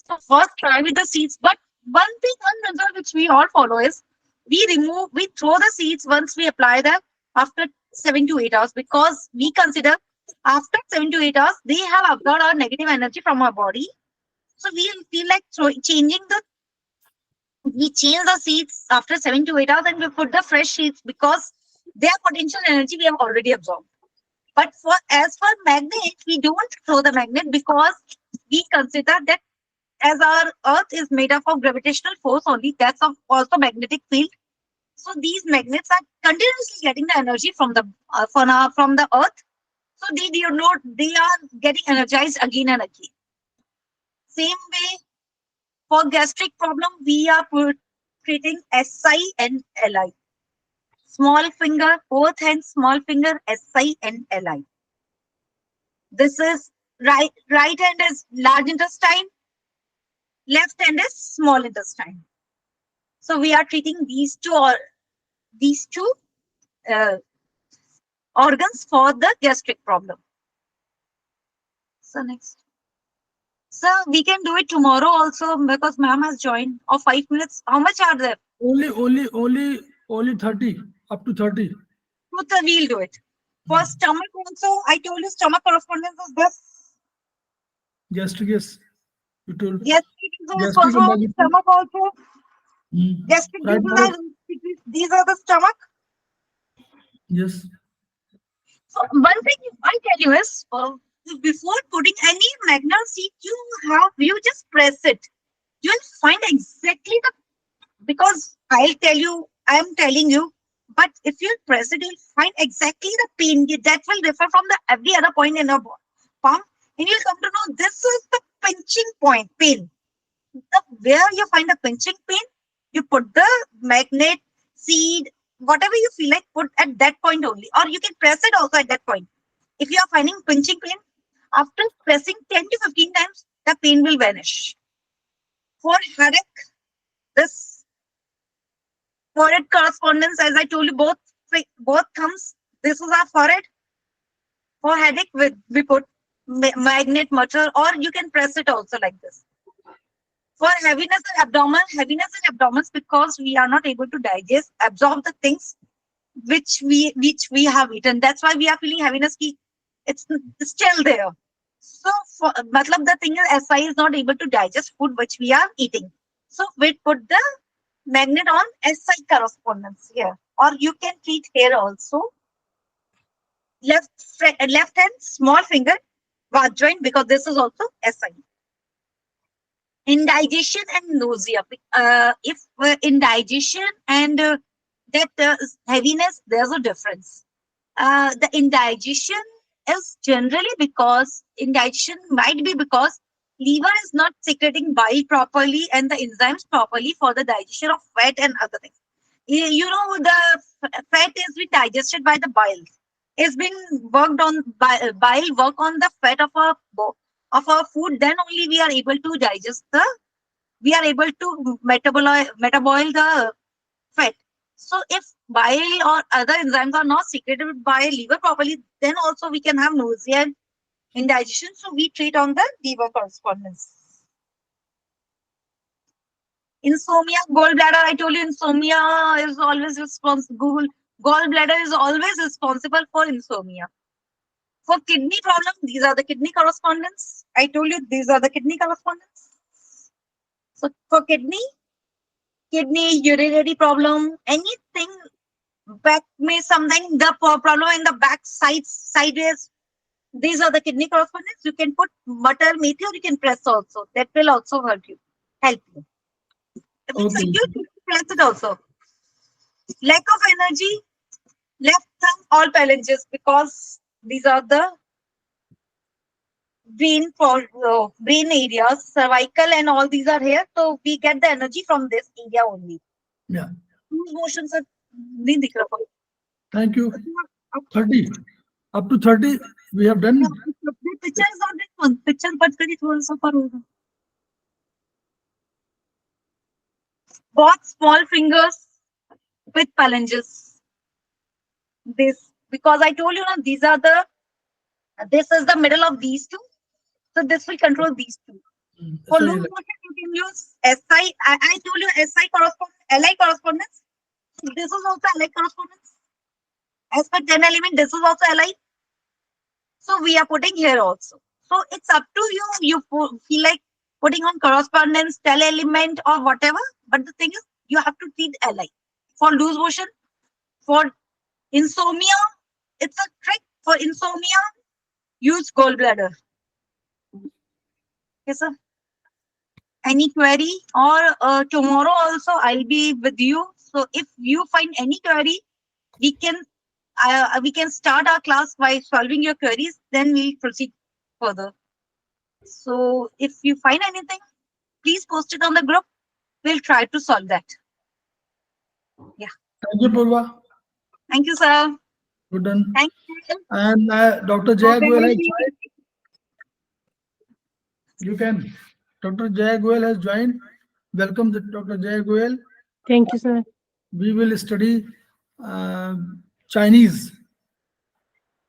So first try with the seeds. But one thing, one method which we all follow is, we throw the seeds once we apply them after 7 to 8 hours, because we consider after 7 to 8 hours, they have absorbed our negative energy from our body. So we feel like we change the seeds after 7 to 8 hours, and we put the fresh seeds, because their potential energy we have already absorbed. But as for magnet, we don't throw the magnet because we consider that as our Earth is made up of gravitational force only, that's also magnetic field. So these magnets are continuously getting the energy from the Earth. So they do not they are getting energized again and again. Same way for gastric problem, we are treating SI and LI. Small finger, both hands, small finger, SI and LI. This is right hand is large intestine, left hand is small intestine. So we are treating these two uh, organs for the gastric problem. So next. So we can do it tomorrow also because ma'am has joined. Or 5 minutes. How much are there? Only 30, up to 30. So we'll do it. For stomach also, I told you stomach correspondence is this. Gastric, yes. You told. Gastric is Gastric also and digestion. stomach also. Gastric Right, juices Bharat? these are the stomach. Yes. So one thing I tell you is before putting any magnet seed, you just press it. You'll find exactly the because I am telling you, but if you press it, you'll find exactly the pain that will differ from the every other point in your palm, and you'll come to know this is the pinching point pain. Where you find the pinching pain, you put the magnet seed, whatever you feel like, put at that point only, or you can press it also at that point. If you are finding pinching pain, after pressing 10 to 15 times, the pain will vanish. For headache, this forehead correspondence, as I told you, both thumbs. This is our forehead. For headache, we put magnet mutter, or you can press it also like this. For heaviness in abdomen because we are not able to digest, absorb the things which we have eaten. That's why we are feeling heaviness. It's still there. So, matlab the thing is, SI is not able to digest food which we are eating. So we put the magnet on SI correspondence here, or you can treat here also. Left hand, small finger, was joint because this is also SI. Indigestion and nausea. If indigestion and that heaviness, there's a difference. The indigestion is generally because indigestion might be because liver is not secreting bile properly and the enzymes properly for the digestion of fat and other things. You know, the fat is being digested by the bile. It's been worked on bile work on the fat of our food. Then only we are able to digest we are able to metabolize the fat. So if bile or other enzymes are not secreted by liver properly, then also we can have nausea and indigestion. So we treat on the liver correspondence. Insomnia, gallbladder. I told you insomnia is always responsible. Gallbladder is always responsible for insomnia. For kidney problem, these are the kidney correspondence. I told you these are the kidney correspondence. So for kidney, urinary problem, anything back may something the problem in the back sideways. These are the kidney correspondence. You can put butter, methi, or you can press also. That will also help you. If it's Okay. acute, you can press it also. Lack of energy, left thumb, all phalanges because these are the brain areas, cervical, and all these are here. So we get the energy from this area only. Yeah. These motions are नहीं दिख रहा कोई. Thank you. 30. Up to 30, we have done. The picture is not this one. Picture बंद करिए थोड़ा सा पर होगा. Both small fingers with phalanges. This because I told you now these are this is the middle of these two. So this will control these two. For loose motion, you can use SI. I told you SI correspondence, LI correspondence. This is also LI correspondence. As per 10 element, this is also LI. So we are putting here also. So it's up to you. You feel like putting on correspondence, tell element or whatever. But the thing is, you have to treat LI. For loose motion, for insomnia, it's a trick For insomnia, use gallbladder. Yes, sir. Any query, or tomorrow also I'll be with you. So if you find any query, we can start our class by solving your queries. Then we'll proceed further. So if you find anything, please post it on the group. We'll try to solve that. Yeah. Thank you, Purva. Thank you, sir. Good done. Thank you. And Dr. Jaya Goel has joined. You can. Dr. Jaya Goel has joined. Welcome, Dr. Jaya Goel. Thank you, sir. We will study uh, Chinese.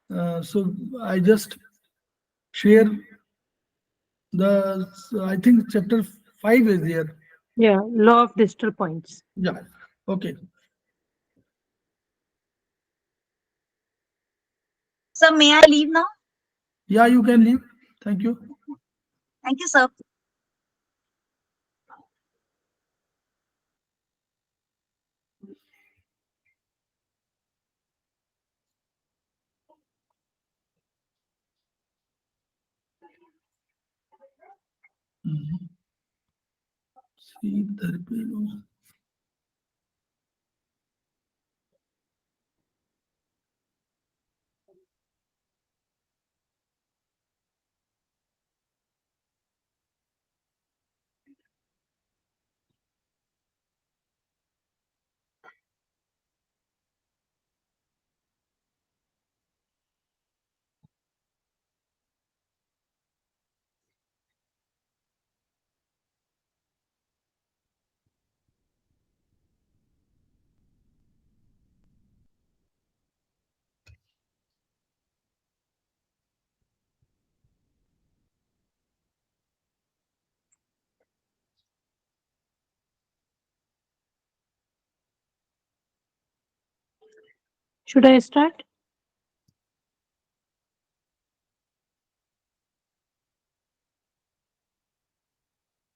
So I just share the, I think chapter 5 is there. Yeah, law of distal points. Yeah. Okay. Sir, may I leave now? Yeah, you can leave. Thank you. Thank you, sir. Mhm. See, Should I start?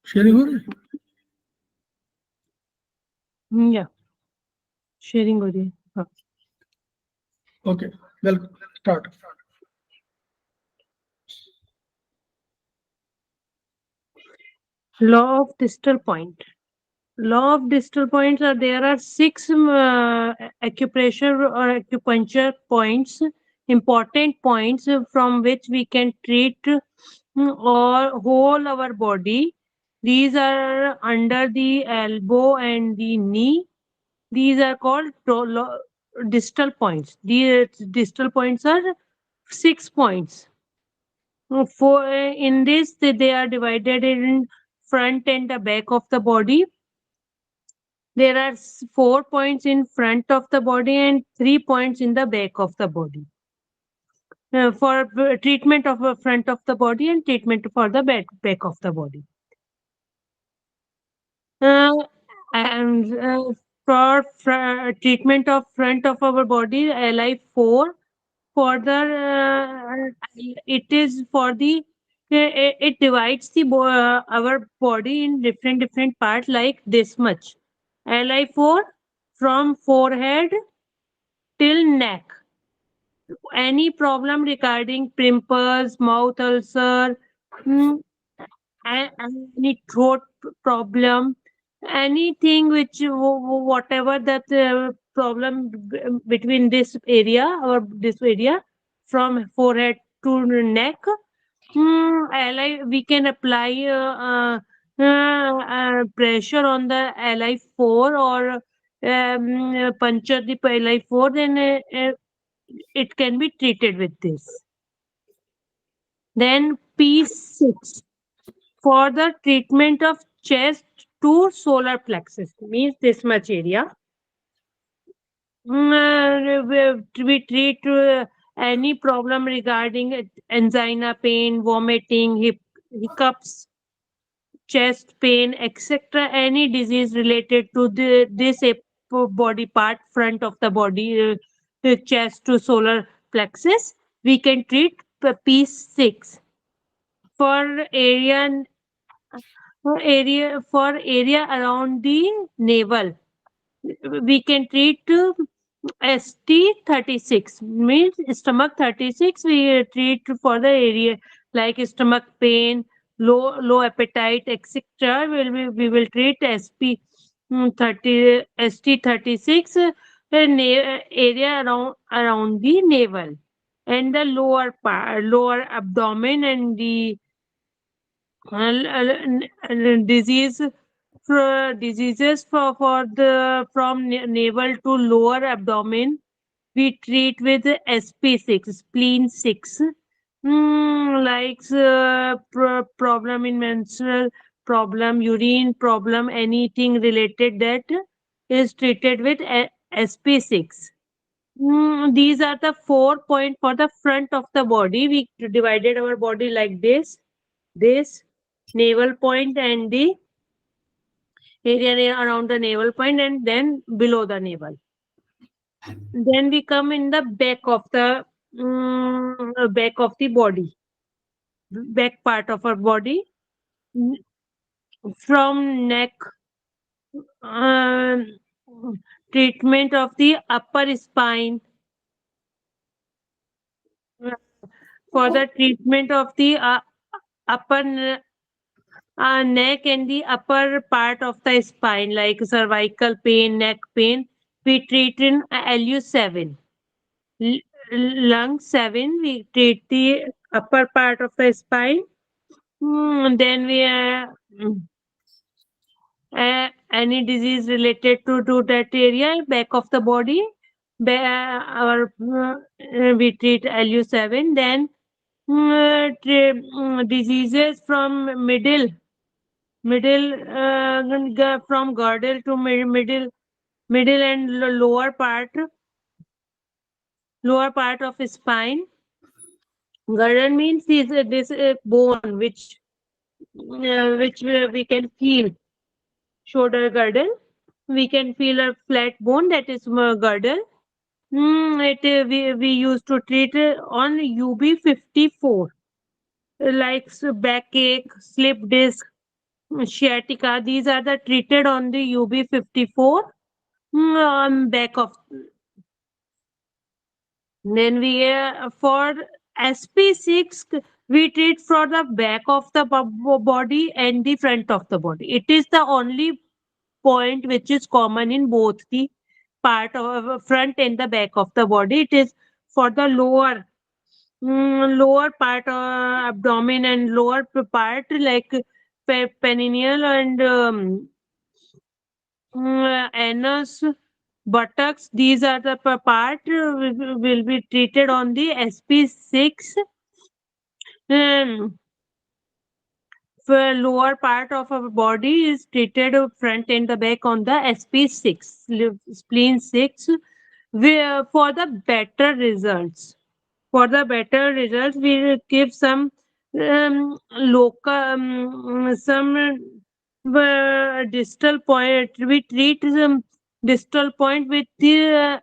sharing हो रही है? Yeah, sharing हो रही है. हाँ. Okay. Well, start. Law of distal point. Law of distal points are there are 6 acupressure or acupuncture points, important points from which we can treat or whole our body. These are under the elbow and the knee. These are called distal points. These distal points are 6 points. For in this, they are divided in front and the back of the body. There are 4 points in front of the body and 3 points in the back of the body. For treatment of the front of the body and treatment for the back of the body. Uh, and for treatment of front of our body, LI4. Further, it is for the it divides the our body in different parts like this much. LI4 from forehead till neck. Any problem regarding pimples, mouth ulcer, mm, any throat problem, anything which whatever that problem between this area or this area from forehead to neck, we can apply pressure on the LI4 or puncture the LI4, then it can be treated with this. Then P6 for the treatment of chest to solar plexus means this much area. We treat any problem regarding angina pain, vomiting, hiccups, chest pain, etc. Any disease related to this body part, front of the body, the chest to solar plexus, we can treat P6 for area around the navel. We can treat ST36 means stomach 36. We treat for the area like stomach pain, low appetite, etc. We will treat SP 30 ST36 area around the navel and the lower part, lower abdomen and the disease diseases for the from navel to lower abdomen we treat with SP6 spleen 6 like problem in menstrual problem urine problem anything related that is treated with SP6. These are the 4 point for the front of the body. We divided our body like this navel point and the area around the navel point and then below the navel. Then we come in the back of the body, back part of our body, n- from neck, um, treatment of the upper spine, uh, for the treatment of the neck and the upper part of the spine, like cervical pain, neck pain. We treat in LU7. L- Lung 7, we treat the upper part of the spine. Then we any disease related to that area, back of the body. We treat LU7. Then diseases from middle from girdle to middle and lower part of spine. Girdle means this bone which we can feel, shoulder girdle. We can feel a flat bone, that is girdle. We used to treat on UB54 like backache, slip disc, sciatica. These are the treated on the UB54 on back of. Then we for SP6 we treat for the back of the body and the front of the body. It is the only point which is common in both the part of front and the back of the body. It is for the lower part abdomen and lower part like perineal and anus, buttocks. These are the part will be treated on the SP6. Um, for lower part of our body is treated front and the back on the SP6, spleen 6. For the better results. For the better results, we will give some local, distal point. We treat some distal point with the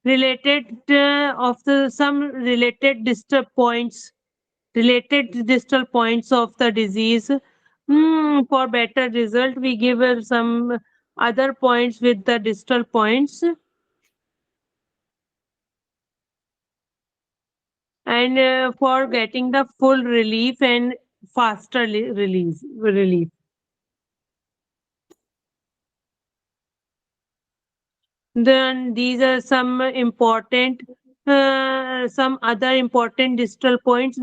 related of the some related distal points of the disease. For better result, we give some other points with the distal points and for getting the full relief and faster relief. Then these are some other important distal points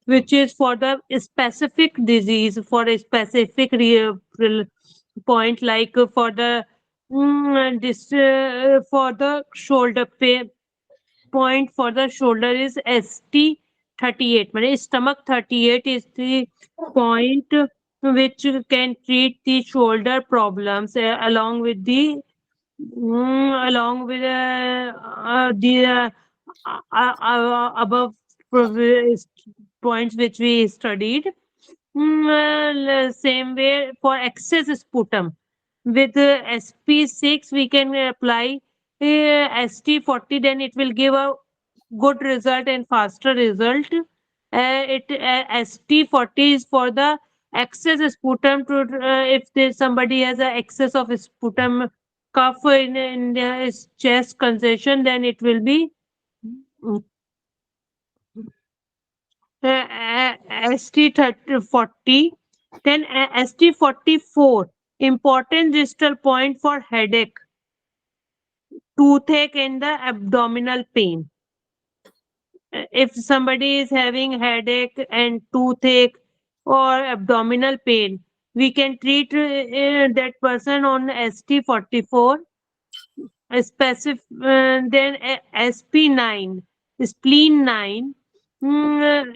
which is for the specific disease, for a specific point, like for the shoulder pain point for the shoulder is ST38. means stomach 38 is the point which can treat the shoulder problems along with the above points which we studied. Same way for excess sputum. With SP6, we can apply ST40, then it will give a good result and faster result. ST40 is for the excess sputum. If somebody has a excess of sputum cough in the chest congestion, then it will be ST40. Then ST44, important distal point for headache, toothache, and the abdominal pain. If somebody is having headache and toothache or abdominal pain, we can treat that person on ST44. Specific, then SP9, spleen 9, mm,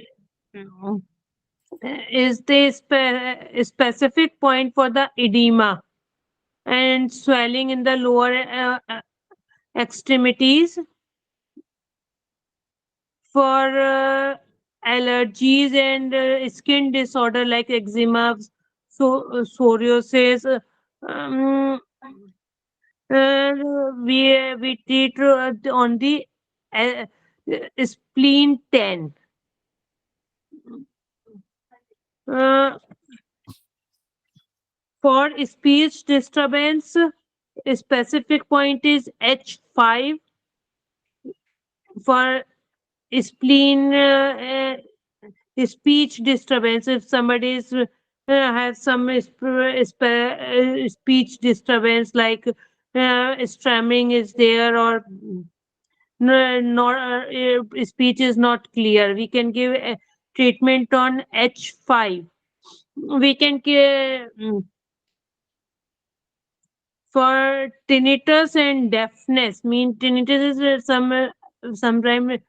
is the specific point for the edema and swelling in the lower extremities, for allergies and skin disorder like eczema, psoriasis. Um, we treat on the uh, spleen 10. Uh, for speech disturbance, specific point is H5. For spleen speech disturbance, if somebody is has some speech disturbance like stammering is there, or nor speech is not clear, we can give treatment on H5. We can give for tinnitus and deafness. Mean tinnitus is sometimes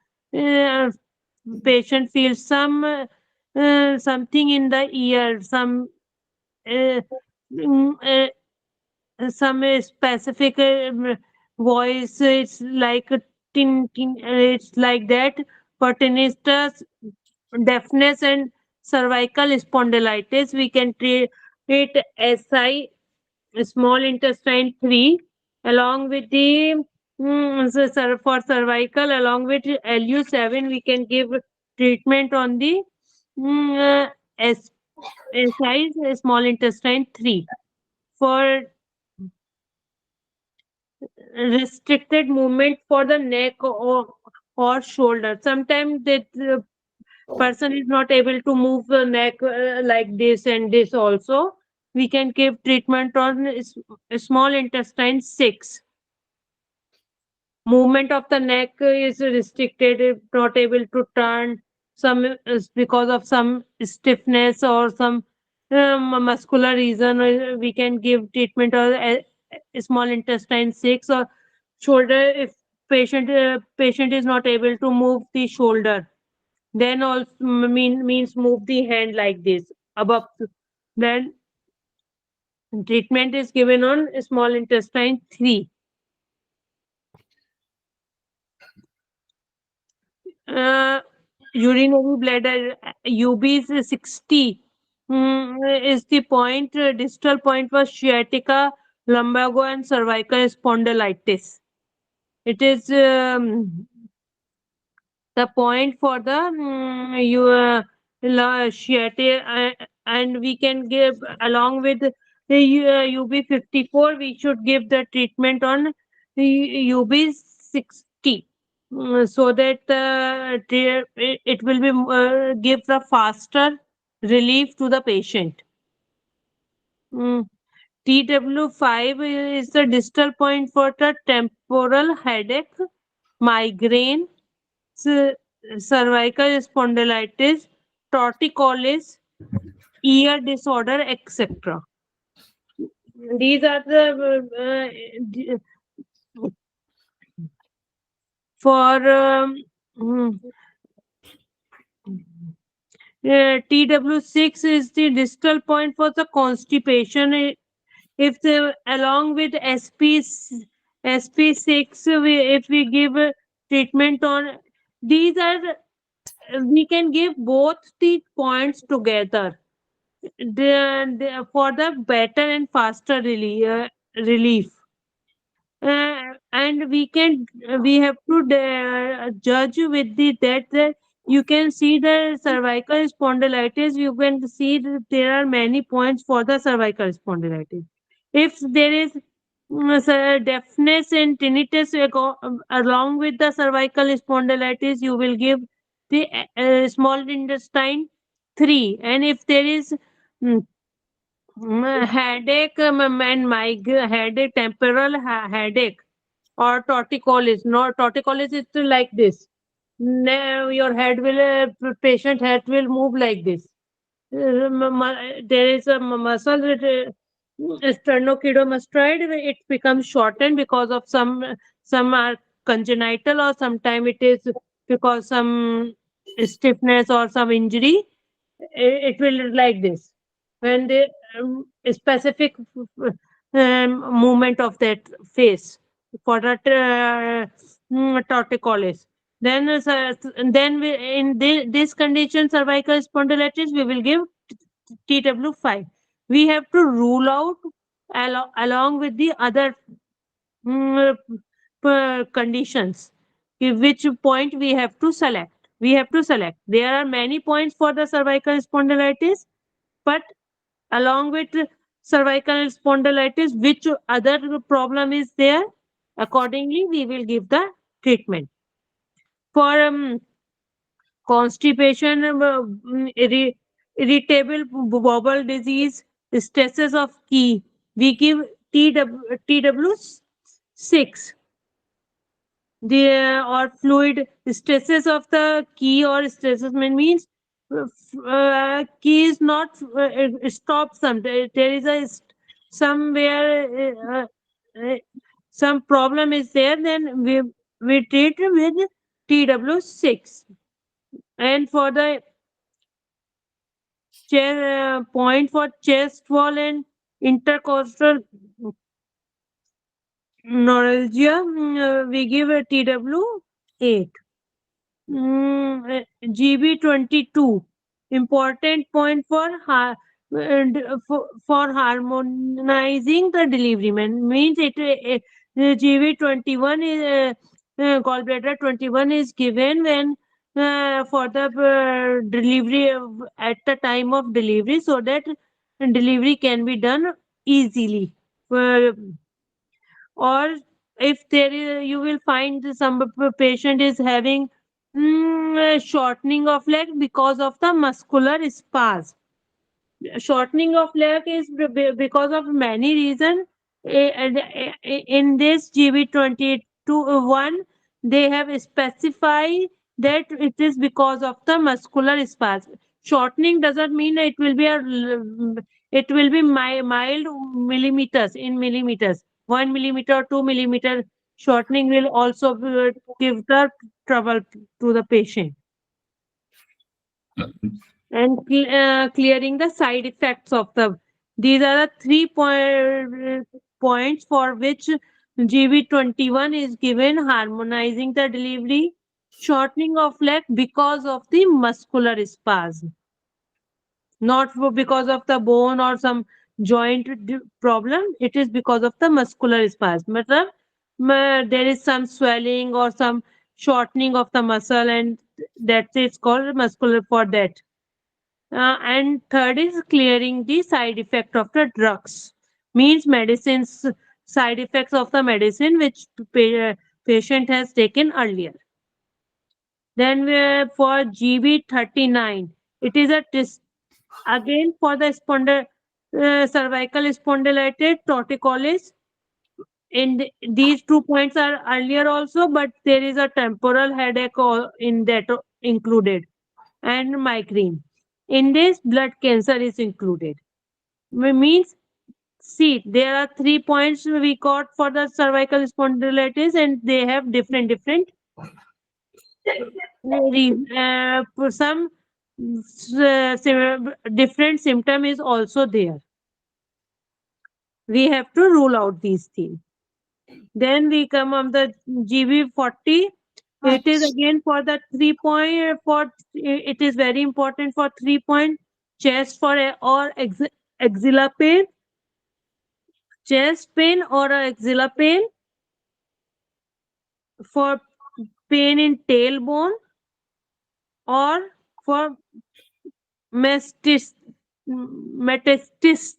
patient feels something in the ear, uh, mm, some specific voice. It's like a tin, tin, it's like that. For tinnitus, deafness, and cervical spondylitis, we can treat SI, small intestine 3, along with the for cervical, along with LU7, we can give treatment on the mm, uh, S, size small intestine 3. For restricted movement for the neck or shoulder, sometimes that person is not able to move the neck like this and this also, we can give treatment on small intestine 6. Movement of the neck is restricted, if not able to turn, some is because of some stiffness or some muscular reason, we can give treatment of small intestine 6. Or shoulder, if patient is not able to move the shoulder, then also means move the hand like this above, then treatment is given on small intestine 3. uh, Urinary bladder, UB is 60, is the point, distal point for sciatica, lumbago, and cervical spondylitis. It is the point for the sciatica, and we can give along with the UB54, we should give the treatment on the UB60, so that it will be give the faster relief to the patient. Mm. TW5 is the distal point for the temporal headache, migraine, c- cervical spondylitis, torticollis, ear disorder, etc. These are the for mm, TW6 is the distal point for the constipation. If the along with SP6, if we give treatment on these are, we can give both the points together, for the better and faster relief. And we have to judge with the that you can see the cervical spondylitis, you can see that there are many points for the cervical spondylitis. If there is Deafness and tinnitus along with the cervical spondylitis, you will give the small intestine 3. And if there is mm, headache and headache, temporal headache or torticollis. No, torticollis is like this. Now your head will, patient head will move like this. There is a muscle that sternocleidomastoid. It becomes shortened because of some are congenital, or sometime it is because some stiffness or some injury. It will look like this when the specific movement of that face for that torticollis. Then, in this condition, cervical spondylitis, we will give TW5. We have to rule out along with the other mm, conditions. Which point we have to select? We have to select. There are many points for the cervical spondylitis, but along with cervical spondylitis, which other problem is there? Accordingly, we will give the treatment. For constipation, irritable bowel disease, stresses of key, we give TW6. The or fluid stresses of the key, or stresses means key is not stop. Some there is a somewhere some problem is there, then we treat with TW6. And for the point for chest wall and intercostal neuralgia, we give a TW8. GB22, important point for for harmonizing the delivery. Means GB21 is gallbladder 21 is given when for the delivery at the time of delivery, so that delivery can be done easily. Or if there is, you will find some patient is having shortening of leg because of the muscular spasm. Shortening of leg is because of many reasons. In this GB22 they have specified that it is because of the muscular spasm. Shortening doesn't mean it will be it will be mild millimeters, in millimeters. 1 millimeter, 2 millimeter shortening will also give the trouble to the patient. And clearing the side effects of the, these are the points for which GB21 is given: harmonizing the delivery, shortening of leg because of the muscular spasm, not because of the bone or some joint problem. It is because of the muscular spasm. Matlab, there is some swelling or some shortening of the muscle, and that's it's called muscular for that. And third is clearing the side effect of the drugs. Means medicines, side effects of the medicine which patient has taken earlier. Then for GB39, it is a again for the cervical spondylitis, torticollis. And these 2 points are earlier also, but there is a temporal headache in that included, and migraine. In this, blood cancer is included. Means, see, there are 3 points we got for the cervical spondylitis, and they have different for some different symptom is also there. We have to rule out these things. Then we come on the GB40. It is again for the 3 point. For it is very important for 3 point chest for or axilla pain, chest pain or axilla pain, for pain in tailbone, or for mestis, metastasis,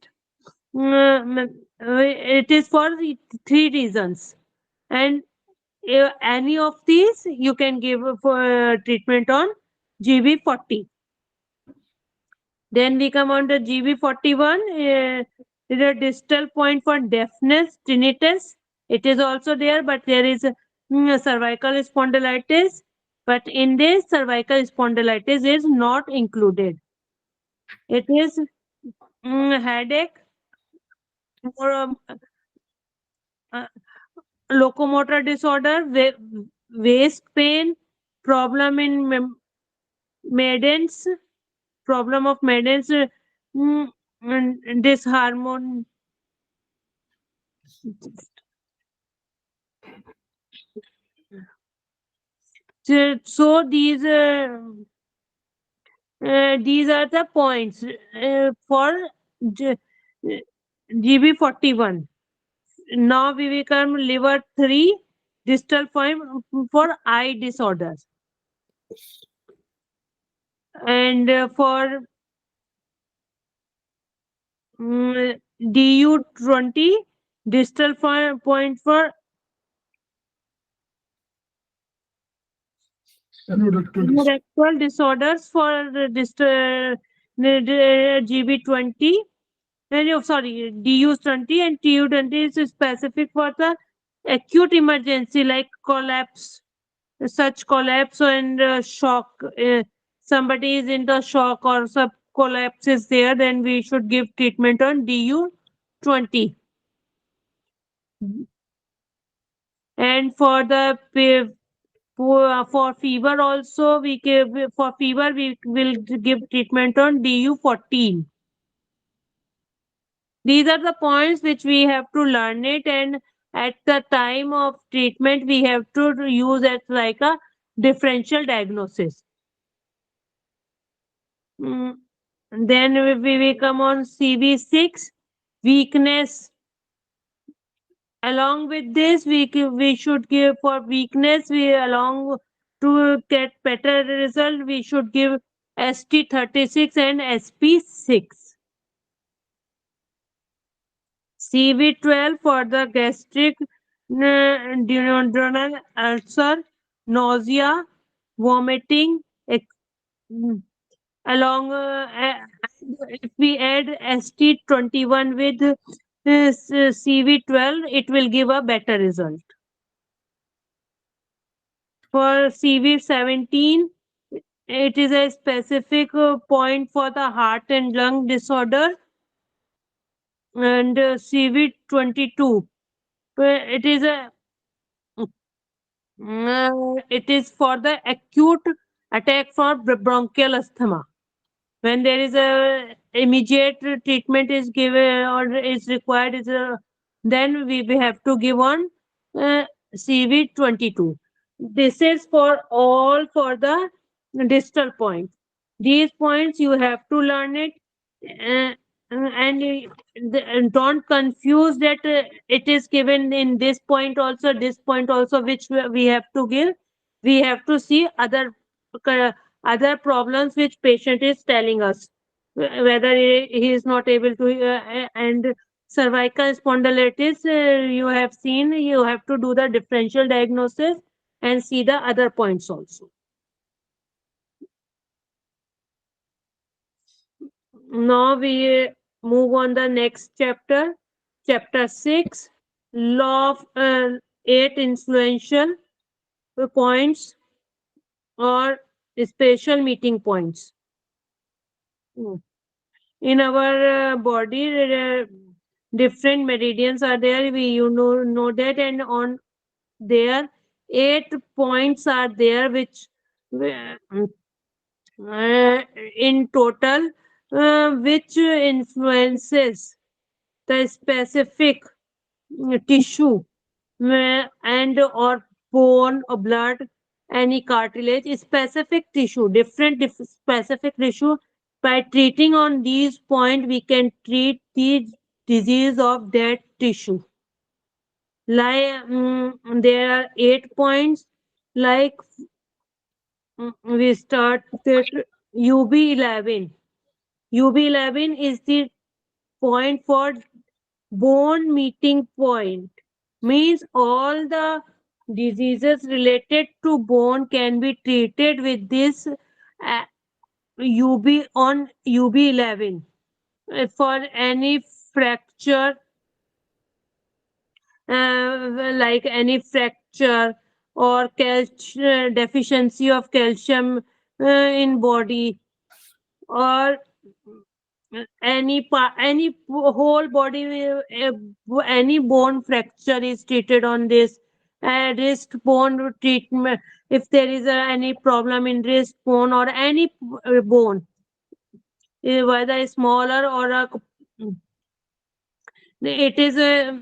It is for the three reasons, and any of these you can give for treatment on GB40. Then we come on to GB41, the distal point for deafness, tinnitus. It is also there, but there is cervical spondylitis. But in this, cervical spondylitis is not included. It is headache, or uh, locomotor disorder, waist pain, problem in maidens, problem of maidens, disharmony. So these are the points for G- GB41. Now we will come liver 3, distal point for eye disorders, and for DU20, distal point for rectal disorders, for distal GB20. Sorry, DU20 and TU20 is specific for the acute emergency like collapse, such collapse and shock. Somebody is in the shock or sub collapse is there, then we should give treatment on DU20. And for the for fever also, we give for fever we will give treatment on DU14. These are the points which we have to learn it, and at the time of treatment we have to use it like a differential diagnosis. Mm, Then we come on CV6, weakness. Along with this, we should give for weakness. We along to get better result, we should give ST36 and SP6. CV12 for the gastric duodenal ulcer, nausea, vomiting. Mm, Along if we add ST21 with CV12, it will give a better result. For CV17, it is a specific point for the heart and lung disorder, and CV22, it is a it is for the acute attack for bronchial asthma. When there is a immediate treatment is given or is required, then we have to give on CV22. This is for all for the distal point. These points you have to learn it, uh, and don't confuse that it is given in this point also, this point also, which we have to give. We have to see other problems which patient is telling us, whether he is not able to and cervical spondylitis, you have seen, you have to do the differential diagnosis and see the other points also. Now we move on the next chapter, chapter 6, law of 8 influential points or special meeting points. In our body, different meridians are there. We know that, and on there 8 points are there, which in total, which influences the specific tissue and or bone or blood, any cartilage, specific tissue, different specific tissue. By treating on these points, we can treat the disease of that tissue. Like there are 8 points. Like we start that UB11. UB11 is the point for bone meeting point means all the diseases related to bone can be treated with this UB on UB11. For any fracture, like any fracture or deficiency of calcium in body, or whole body, any bone fracture is treated on this. Wrist bone treatment, if there is any problem in wrist bone or any bone, whether smaller or it is a,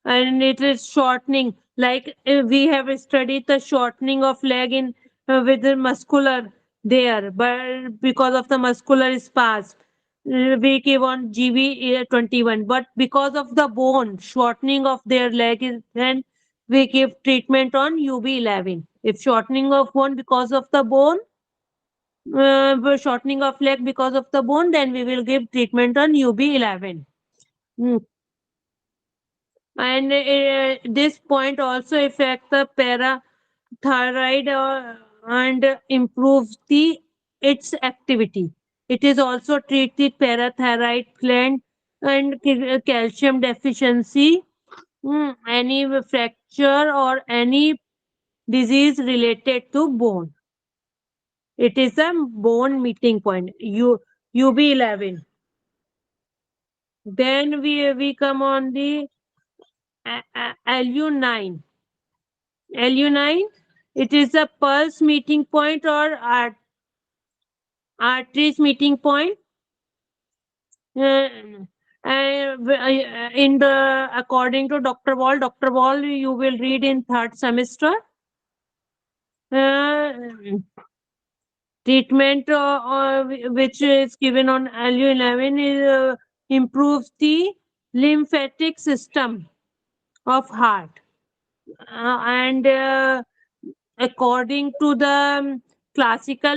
and it is shortening, like we have studied the shortening of leg in with the muscular there, but because of the muscular spasm, we give on GB21, but because of the bone shortening of their leg is, then we give treatment on UB11. If shortening of bone because of the bone, shortening of leg because of the bone, then we will give treatment on UB11. Mm. And this point also affect the parathyroid, and improves the its activity. It is also treat the parathyroid gland and calcium deficiency, any fracture or any disease related to bone. It is a bone meeting point. UB11. Then we come on the LU9. LU9, it is a pulse meeting point or arteries meeting point. In the according to Dr. Wall, you will read in third semester. Uh, Treatment which is given on LU11 is improves the lymphatic system of heart, and according to the classical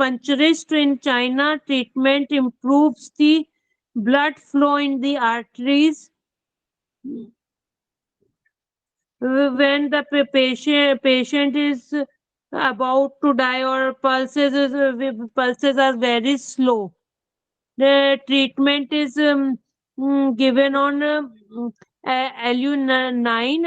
puncturist in China, treatment improves the blood flow in the arteries. When the patient is about to die or pulses are very slow, the treatment is given on LU9,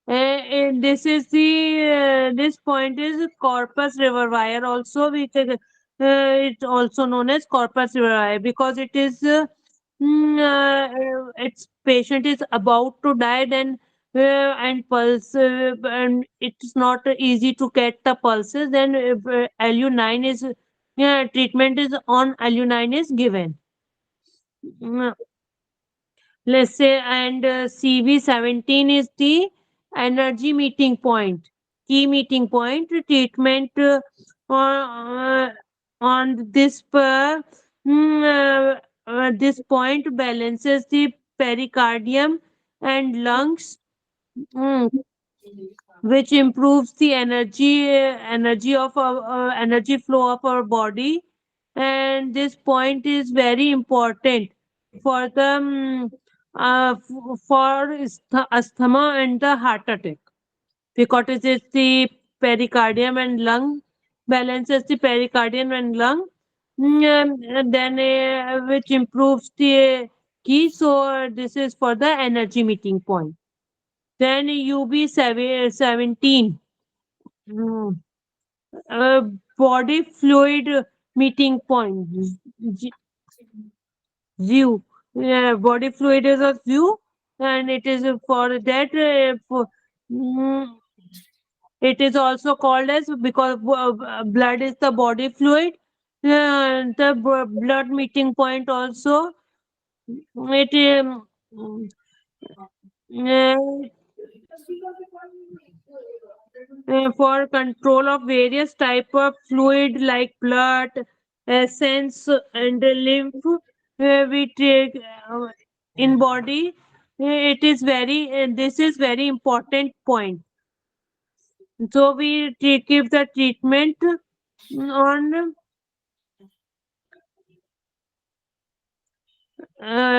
and this is the this point is corpus river wire. Also, we can it's also known as corpus river wire because it is its patient is about to die, then and pulse, and it's not easy to get the pulses. Then LU9 is, treatment is on LU9 is given. Mm, let's say, and CV17 is the energy meeting point, key meeting point. Treatment on this point balances the pericardium and lungs, mm, which improves the energy flow of our body. And this point is very important for the asthma and the heart attack, because it is the pericardium and lung, balances the pericardium and lung, and then which improves the key. So this is for the energy meeting point. Then UB17, mm, uh, body fluid meeting point. Z- View. Body fluid is a view, and it is for that. Mm, it is also called as, because blood is the body fluid. The blood meeting point also. It uh, for control of various type of fluid like blood, essence, and lymph, we take in body. It is very this is very important point. So we give the treatment on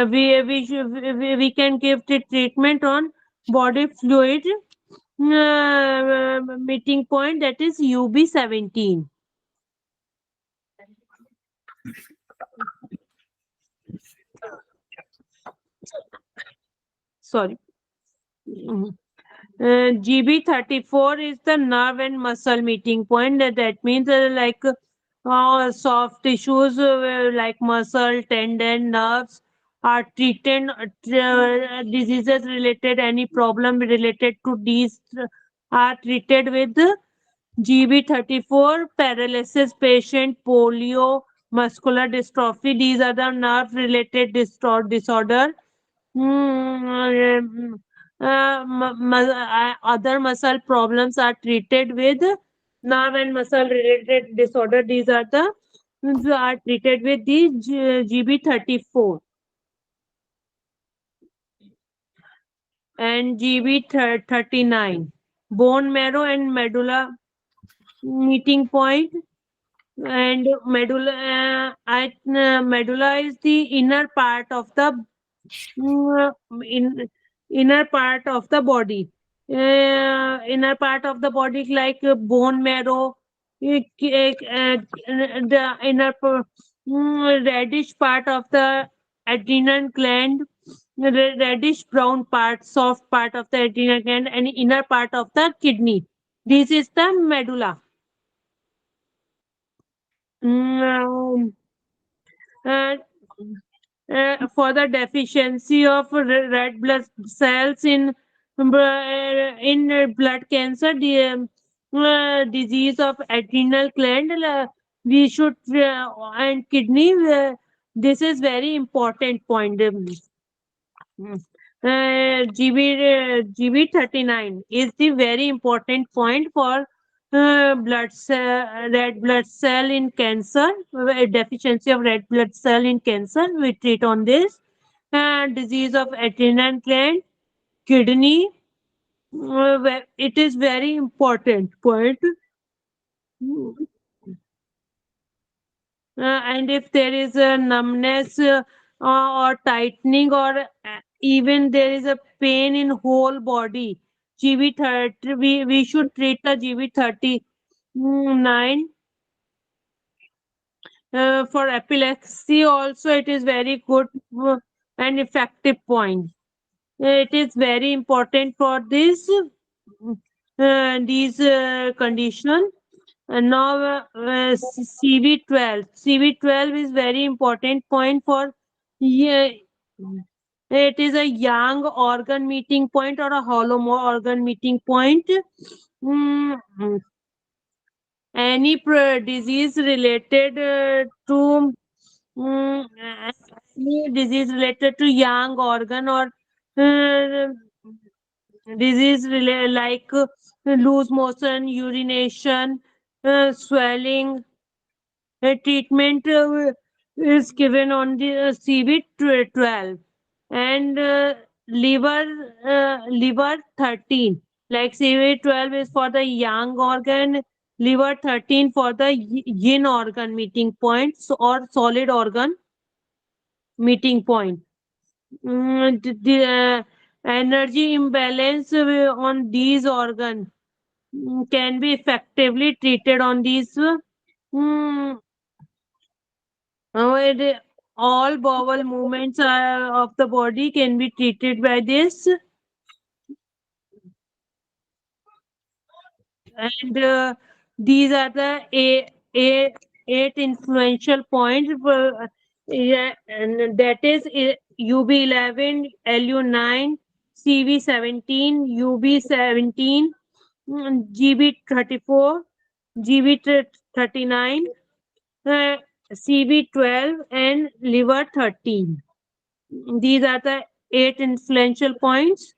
we can give the treatment on body fluid meeting point, that is UB17. Sorry. GB34 is the nerve and muscle meeting point. That means like soft tissues like muscle, tendon, nerves are treated. Diseases related, any problem related to these are treated with GB34. Paralysis patient, polio, muscular dystrophy. These are the nerve related disorder. Hmm, other muscle problems are treated with nerve and muscle related disorder. These are the are treated with the GB34 and GB39. Bone marrow and medulla meeting point. And medulla is the mm, in inner part of the body. Inner part of the body like bone marrow, the reddish part of the adrenal gland, reddish brown part, soft part of the adrenal gland, and inner part of the kidney. This is the medulla. Mm, uh, for the deficiency of red blood cells in blood cancer, the disease of adrenal gland, we should and kidney. This is very important point. GB39 is the very important point for red blood cell in cancer, deficiency of red blood cell in cancer. We treat on this. Disease of adrenal gland, kidney. It is very important point. And if there is a numbness or tightening, or even there is a pain in whole body, GB30, we should treat the GB39. For epilepsy also it is very good and effective point. It is very important for this these condition. And now CV12. CV12 is very important point for, yeah, it is a young organ meeting point or a hollow organ meeting point. Mm, any disease related to any disease related to young organ or uh, disease like loose motion, urination, swelling. Treatment is given on the CV12 and liver 13. Like CV12 is for the young organ, liver 13 for the yin organ meeting points or solid organ meeting point. The energy imbalance on these organ can be effectively treated on these. mm, all bowel movements of the body can be treated by this. And these are the eight influential points. Yeah, and that is UB11, LU9, CV17, UB17, GB34, GB39, uh, CV12, and liver 13. These are the eight influential points.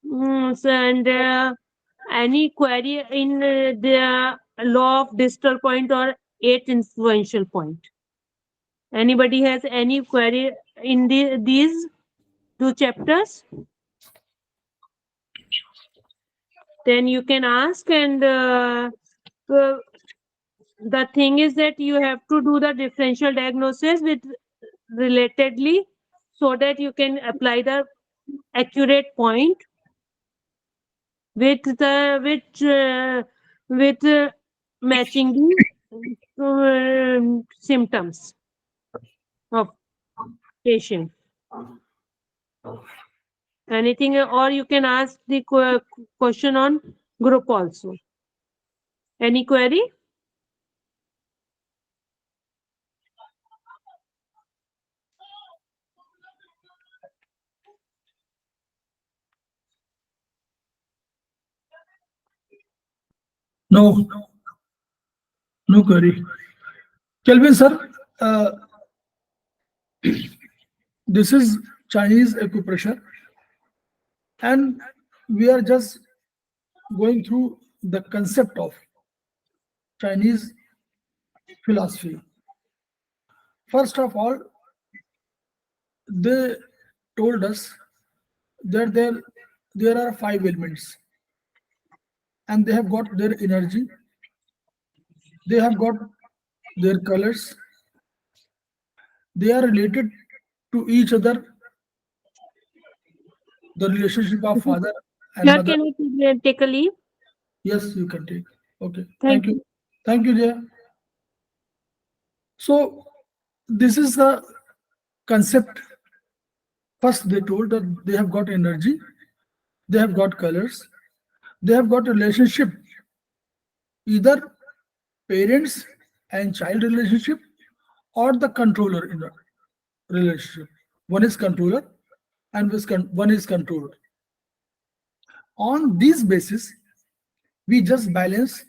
And any query in the law of distal point or eight influential point? Anybody has any query in these two chapters? then you can ask. And uh, the thing is that you have to do the differential diagnosis with relatedly, so that you can apply the accurate point with the with matching the symptoms of patient. Anything, or you can ask the question on group also. Any query? No, no query. Kelvin sir, uh, this is Chinese acupressure, and we are just going through the concept of Chinese philosophy. First of all, they told us that there are five elements, and they have got their energy, they have got their colors, they are related to each other, the relationship of father and Sir, mother. can we take a leave? Yes, you can take. Okay, thank Thank you. you. Thank you, Jaya. So, this is the concept. First, they told that they have got energy, they have got colors, they have got relationship, either parents and child relationship or the controller in a relationship. One is controller and one is controlled. On this basis, we just balance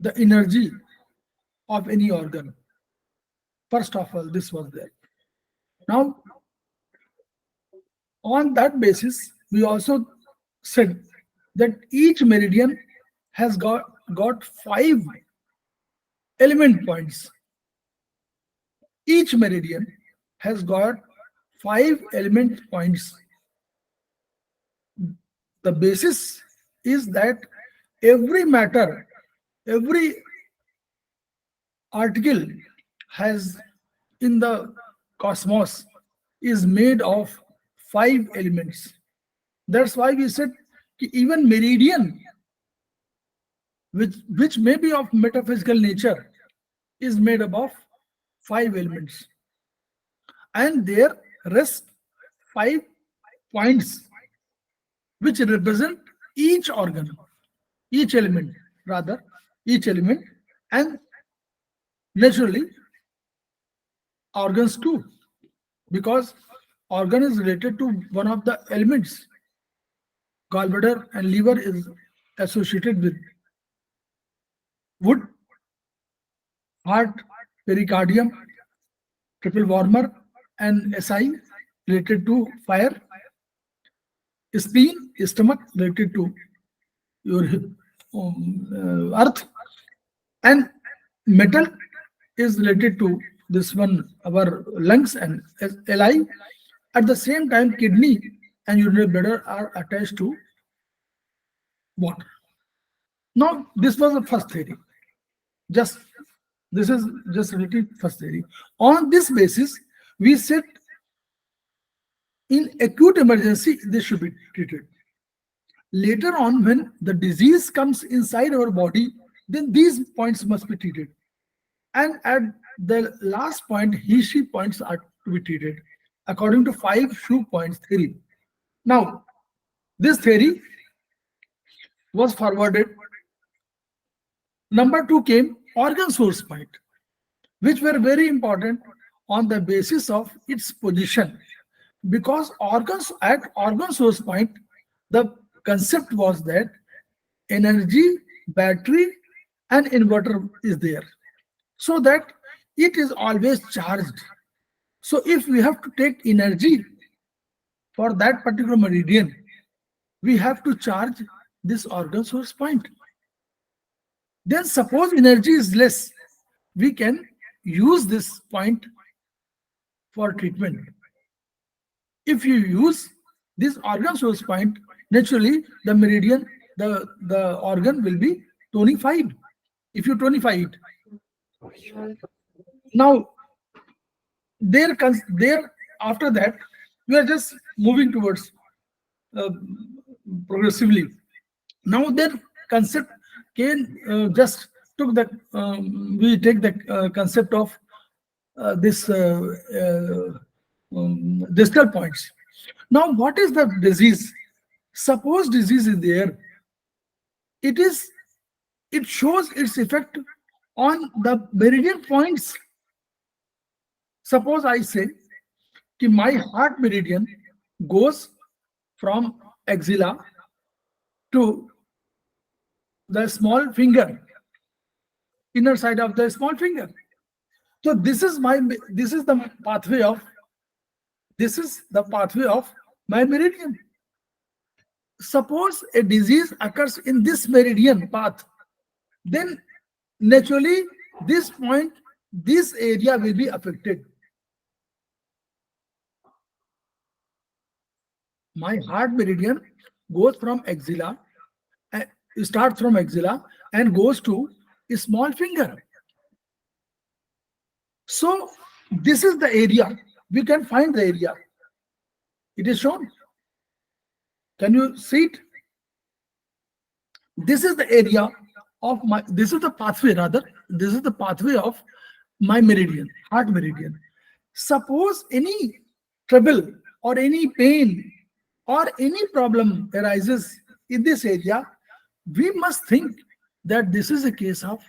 the energy of any organ. First of all, this was there. Now, on that basis, we also said that each meridian has got five element points. Each meridian has got five element points. The basis is that every matter, every article has in the cosmos is made of five elements. That's why we said even meridian, which may be of metaphysical nature, is made up of five elements. And there rest five points which represent each organ, each element, rather, each element, and naturally organs too, because organ is related to one of the elements. Gallbladder and liver is associated with wood, heart, pericardium, triple warmer, and SI related to fire, spleen, stomach related to your earth, and metal is related to this one, our lungs and LI. At the same time, kidney and urinary bladder are attached to water. Now, this was the first theory. Just this is just related first theory. On this basis, we said in acute emergency, this should be treated. Later on, when the disease comes inside our body, then these points must be treated. And at the last point, he-she points are to be treated according to five shoe points theory. Now, this theory was forwarded. Number two came organ source point, which were very important on the basis of its position. Because organs at organ source point, the concept was that energy, battery, and inverter is there, so that it is always charged. So if we have to take energy for that particular meridian, we have to charge this organ source point. Then suppose energy is less, we can use this point for treatment. If you use this organ source point, naturally the meridian the organ will be tonified if you tonify it. Now, there after that, we are just moving towards uh, progressively. Now their concept can just took the we take the concept of this distal points. Now, what is the disease? Suppose disease is there, it is it shows its effect on the meridian points. Suppose I say कि my heart meridian goes from axilla to the small finger, inner side of the small finger. So this is the pathway of my meridian. Suppose a disease occurs in this meridian path, then naturally this point, this area will be affected. My heart meridian goes from axilla, starts from axilla and goes to a small finger. So this is the area. We can find the area. It is shown. Can you see it? This is the area of my, this is the pathway rather. This is the pathway of my meridian, heart meridian. Suppose any trouble or any pain or any problem arises in this area, we must think that this is a case of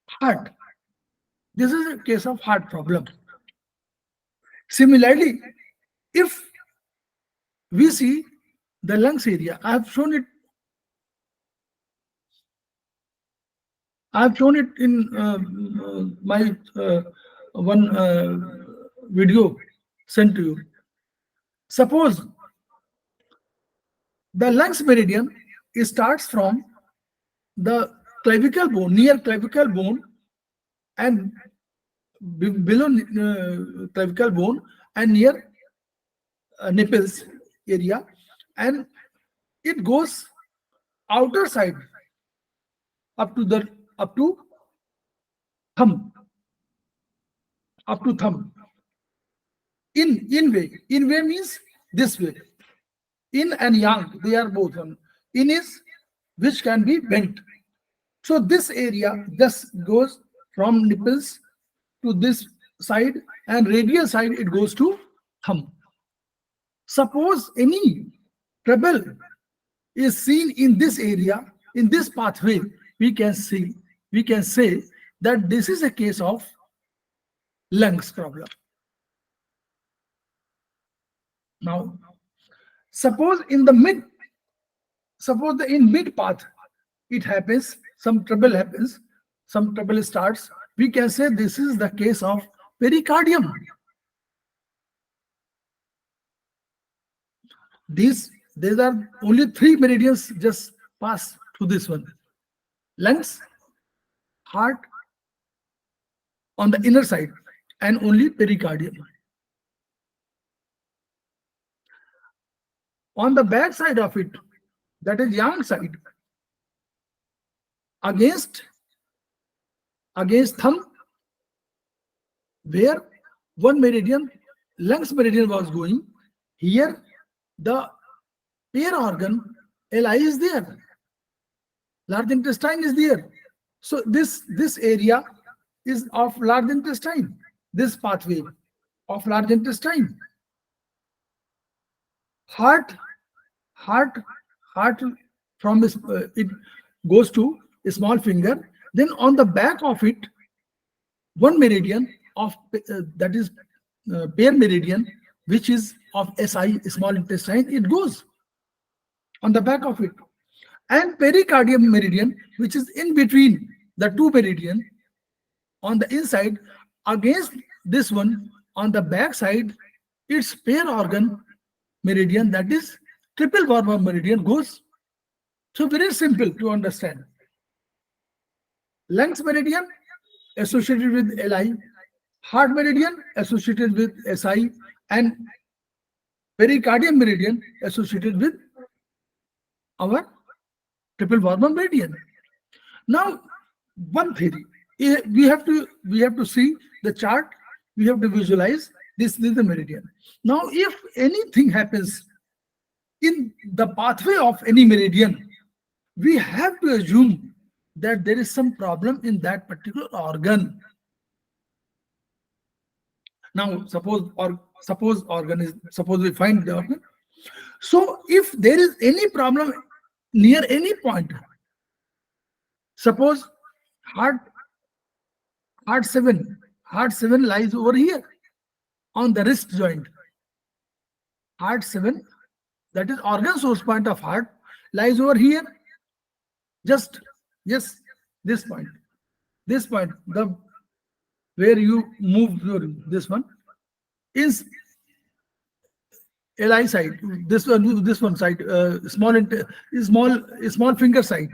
heart. This is a case of heart problem. Similarly, if we see the lungs area, I have shown it in my one video sent to you. Suppose the lungs meridian starts from the clavicle bone, near clavicle bone, and below clavicle bone and near nipples area, and it goes outer side up to thumb, up to thumb. In way means this way. Yin and yang, they are both one. Yin is which can be bent. So this area just goes from nipples to this side, and radial side it goes to thumb. Suppose any trouble is seen in this area, in this pathway, we can say that this is a case of lungs problem. Now, suppose in mid path it happens, some trouble starts, we can say this is the case of pericardium. There are only 3 meridians just pass to this one: lungs, heart on the inner side, and only pericardium. On the back side of it, that is yang side, against thumb, where one meridian, lungs meridian was going, here the pair organ LI is there, large intestine is there. So this area is of large intestine, this pathway of large intestine. Heart from this, it goes to a small finger. Then on the back of it, one meridian of that is pair meridian, which is of SI, small intestine, it goes on the back of it. And pericardium meridian, which is in between the 2 meridian, on the inside, against this one, on the back side, its pair organ meridian, that is triple Purva meridian, goes. So very simple to understand. Lungs meridian associated with LI, heart meridian associated with SI, and pericardium meridian associated with our triple warmer meridian. Now, one theory. We have to see the chart. We have to visualize this is the meridian. Now, if anything happens in the pathway of any meridian, we have to assume that there is some problem in that particular organ. Now, suppose we find the organ. So, if there is any problem near any point, suppose heart heart 7 lies over here on the wrist joint. Heart 7, that is organ source point of heart, lies over here. Just yes, this point, the where you move your this one is LI side. This one side, small finger side,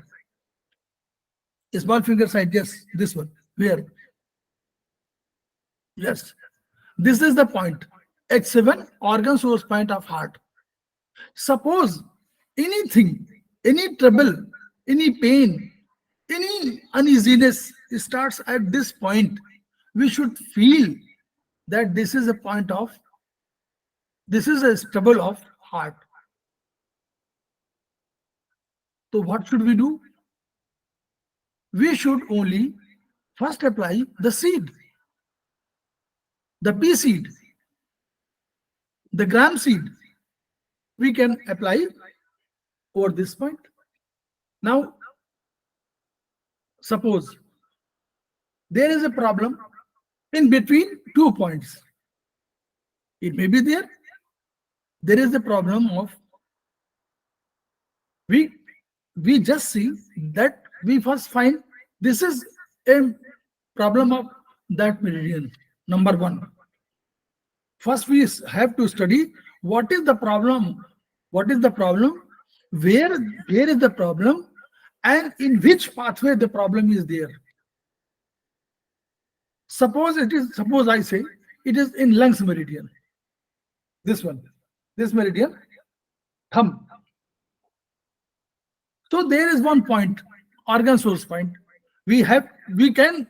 small finger side. Yes, this one. Where? Yes, this is the point. H7 organ source point of heart. Suppose anything, any trouble, any pain, any uneasiness starts at this point, we should feel that this is a point of, this is a trouble of heart. So what should we do? We should only first apply the seed, the pea seed, the gram seed. We can apply over this point. Now, suppose there is a problem in between 2 points. It may be there. There is a problem of, we just see that we first find this is a problem of that meridian. Number one. First, we have to study what is the problem. What is the problem? Where is the problem? And in which pathway the problem is there. Suppose I say it is in lungs meridian. This one, this meridian, thumb. So there is one point, organ source point. We can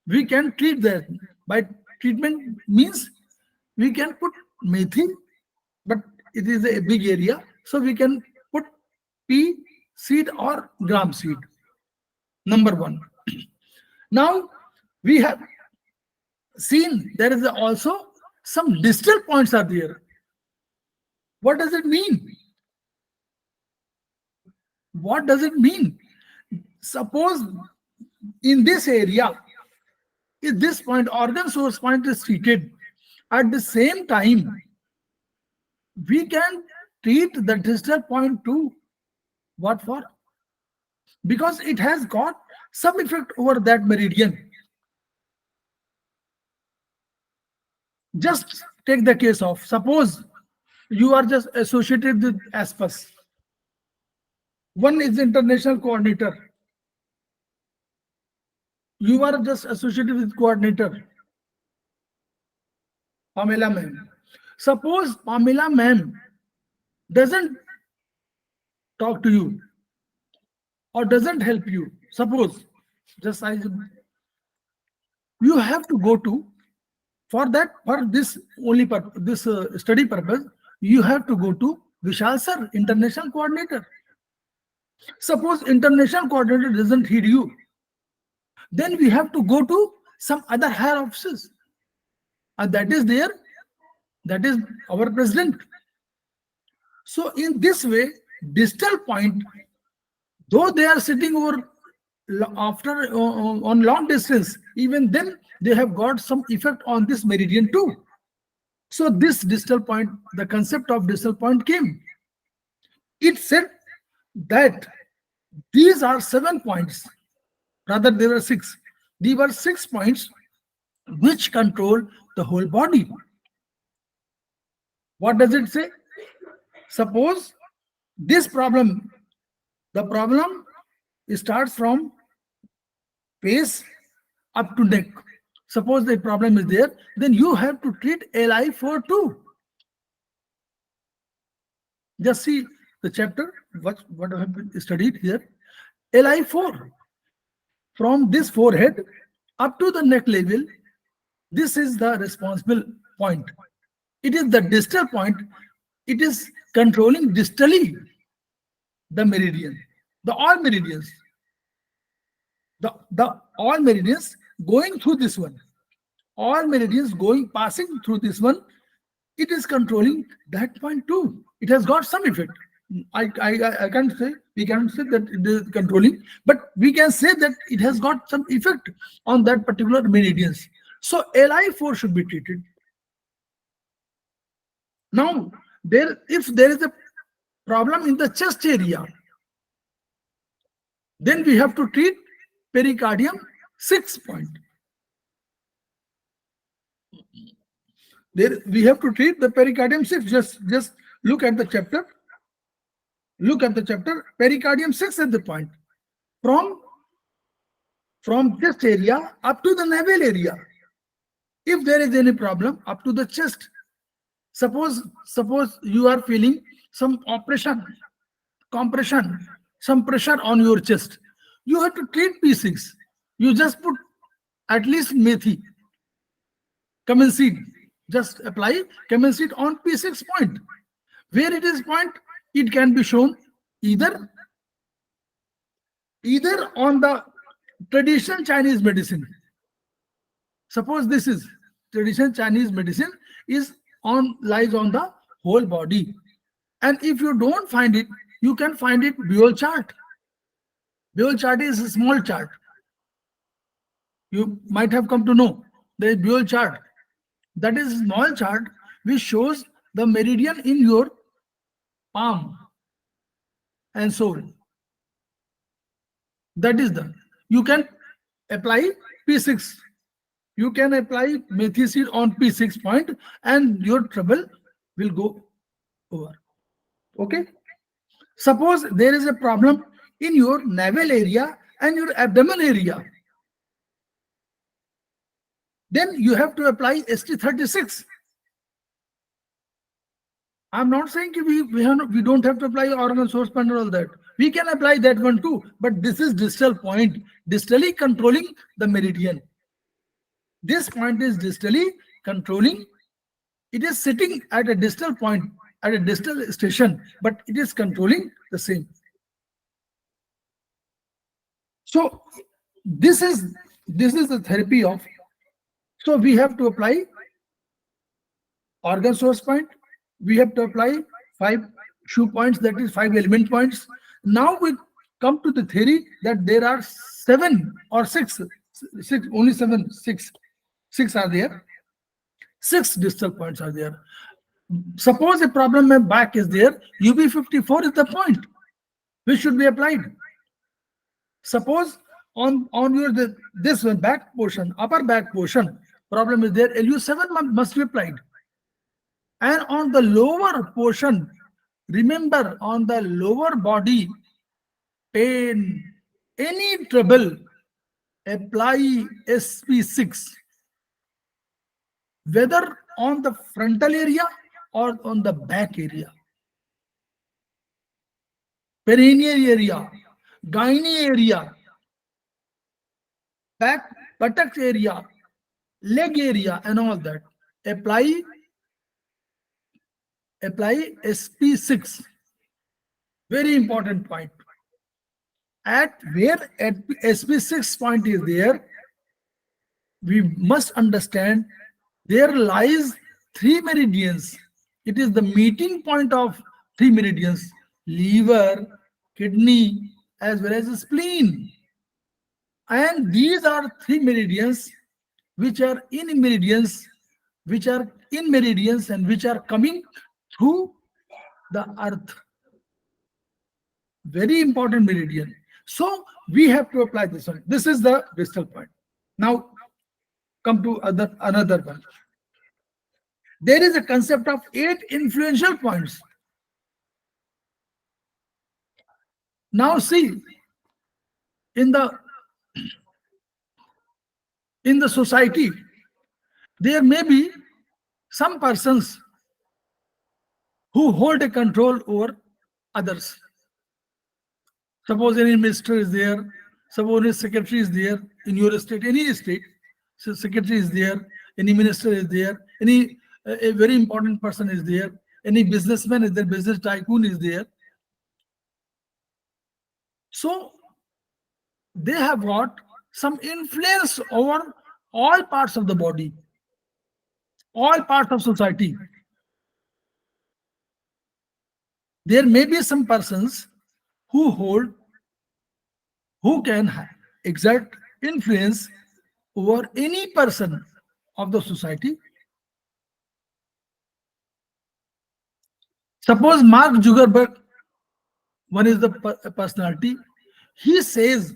treat that. By treatment means we can put methi, but it is a big area, so we can put pea seed or gram seed. Number one. Now we have seen there is also some distal points are there. What does it mean? What does it mean? Suppose in this area, if this point, organ source point is treated, at the same time, we can treat the distal point too. What for? Because it has got some effect over that meridian. Just take the case of, suppose you are just associated with ASPAS. One is international coordinator. You are just associated with coordinator, Pamela ma'am. Suppose Pamela ma'am doesn't talk to you or doesn't help you. Suppose, you have to go to, for this only this study purpose, you have to go to Vishal sir, international coordinator. Suppose international coordinator doesn't heed you, then we have to go to some other higher offices, and that is our president. So in this way, distal point, though they are sitting over on long distance, even then they have got some effect on this meridian too. So this distal point, the concept of distal point came. It said that these are 7 points, rather there were 6. These were 6 points which control the whole body. What does it say? Suppose this problem, the problem starts from face up to neck. Suppose the problem is there, then you have to treat LI4 too. Just see the chapter, what I have been studied here. Li4, from this forehead up to the neck level, this is the responsible point. It is the distal point. It is controlling distally the meridian, the all meridians, the all meridians going through this one, all meridians going passing through this one. It is controlling that point too. It has got some effect. I can't say, we can't say that it is controlling, but we can say that it has got some effect on that particular meridians. So Li4 should be treated. Now, if there is a problem in the chest area, then we have to treat pericardium 6 point. There we have to treat the pericardium 6. Just look at the chapter. Look at the chapter. Pericardium 6 at the point. From chest area up to the navel area. If there is any problem up to the chest, suppose you are feeling some compression, some pressure on your chest, you have to treat P6. You just put at least methi, cumin seed, just apply cumin seed on P6 point. Where it is point, it can be shown either on the traditional Chinese medicine. Suppose this is traditional Chinese medicine lies on the whole body. And if you don't find it, you can find it Goel chart. Goel chart is a small chart. You might have come to know there is Goel chart. That is a small chart which shows the meridian in your palm and sole. That is the, you can apply P6. You can apply methi seed on P6 point and your trouble will go over. Okay. Suppose there is a problem in your navel area and your abdomen area, then you have to apply ST36. I'm not saying we don't have to apply organ source point and all that. We can apply that one too, but this is distal point, distally controlling the meridian. This point is distally controlling. It is sitting at a distal point, at a distal station, but it is controlling the same. So this is the therapy of. So we have to apply organ source point. We have to apply 5 shoe points, that is 5 element points. Now we come to the theory that there are 7 or 6, only 7, 6 are there. 6 distal points are there. Suppose a problem in back is there, UB54 is the point which should be applied. Suppose on your this one back portion, upper back portion, problem is there, LU7 must be applied. And on the lower portion, remember, on the lower body, pain, any trouble, apply SP6. Whether on the frontal area or on the back area. Perineal area, gynae area, back buttocks area, leg area, and all that. Apply SP6. Very important point. At SP6 point is there, we must understand there lies 3 meridians. It is the meeting point of 3 meridians: liver, kidney, as well as the spleen. And these are 3 meridians which are in meridians, and which are coming through the earth. Very important meridian. So we have to apply this one. This is the distal point. Now come to another one. There is a concept of 8 influential points. Now see, in the society, there may be some persons who hold a control over others. Suppose any minister is there, suppose any secretary is there in your state, any state, so secretary is there, any minister is there, any a very important person is there, any businessman is there, business tycoon is there. So they have got some influence over all parts of the body, all parts of society. There may be some persons who hold, who can exert influence over any person of the society. Suppose Mark Zuckerberg, one is the personality, he says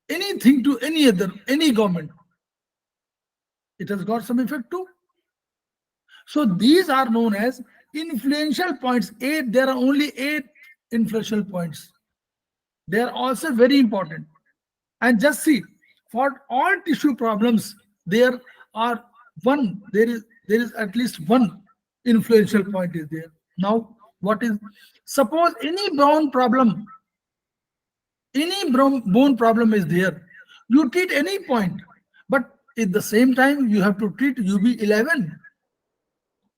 anything to any other, any government, it has got some effect too. So these are known as influential points. Eight, there are only 8 influential points. They are also very important. And just see, for all tissue problems, there are there is at least one influential point is there. Now, what is, suppose any bone problem is there, you treat any point, but at the same time you have to treat UB11.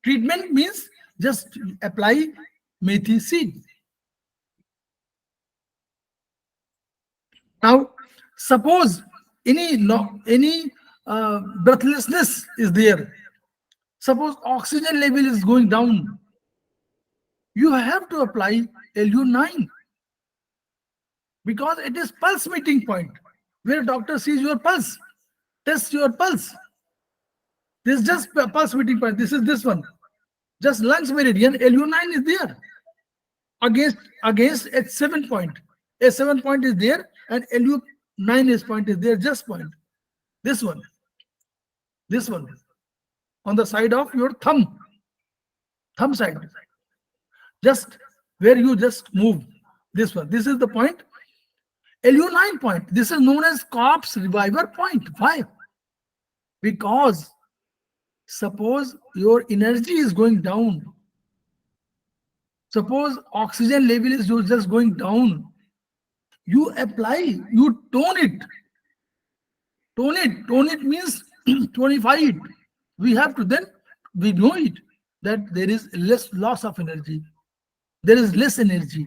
Treatment means just apply methi seed. Now, suppose any no, any breathlessness is there. Suppose oxygen level is going down. You have to apply LU9 because it is pulse meeting point where doctor sees your pulse, tests your pulse. This is just pulse meeting point. This is this one. Just lungs meridian. LU9 is there against H7 point. H7 point is there and LU9 is point is there. Just point. This one. This one on the side of your thumb side, just where you just move this one. This is the point, LU9 point. This is known as corpse reviver point. Why? Because suppose your energy is going down, suppose oxygen level is just going down, you apply, you tone it. Tone it means tonify it. We have to then, we know it, that there is less loss of energy. There is less energy.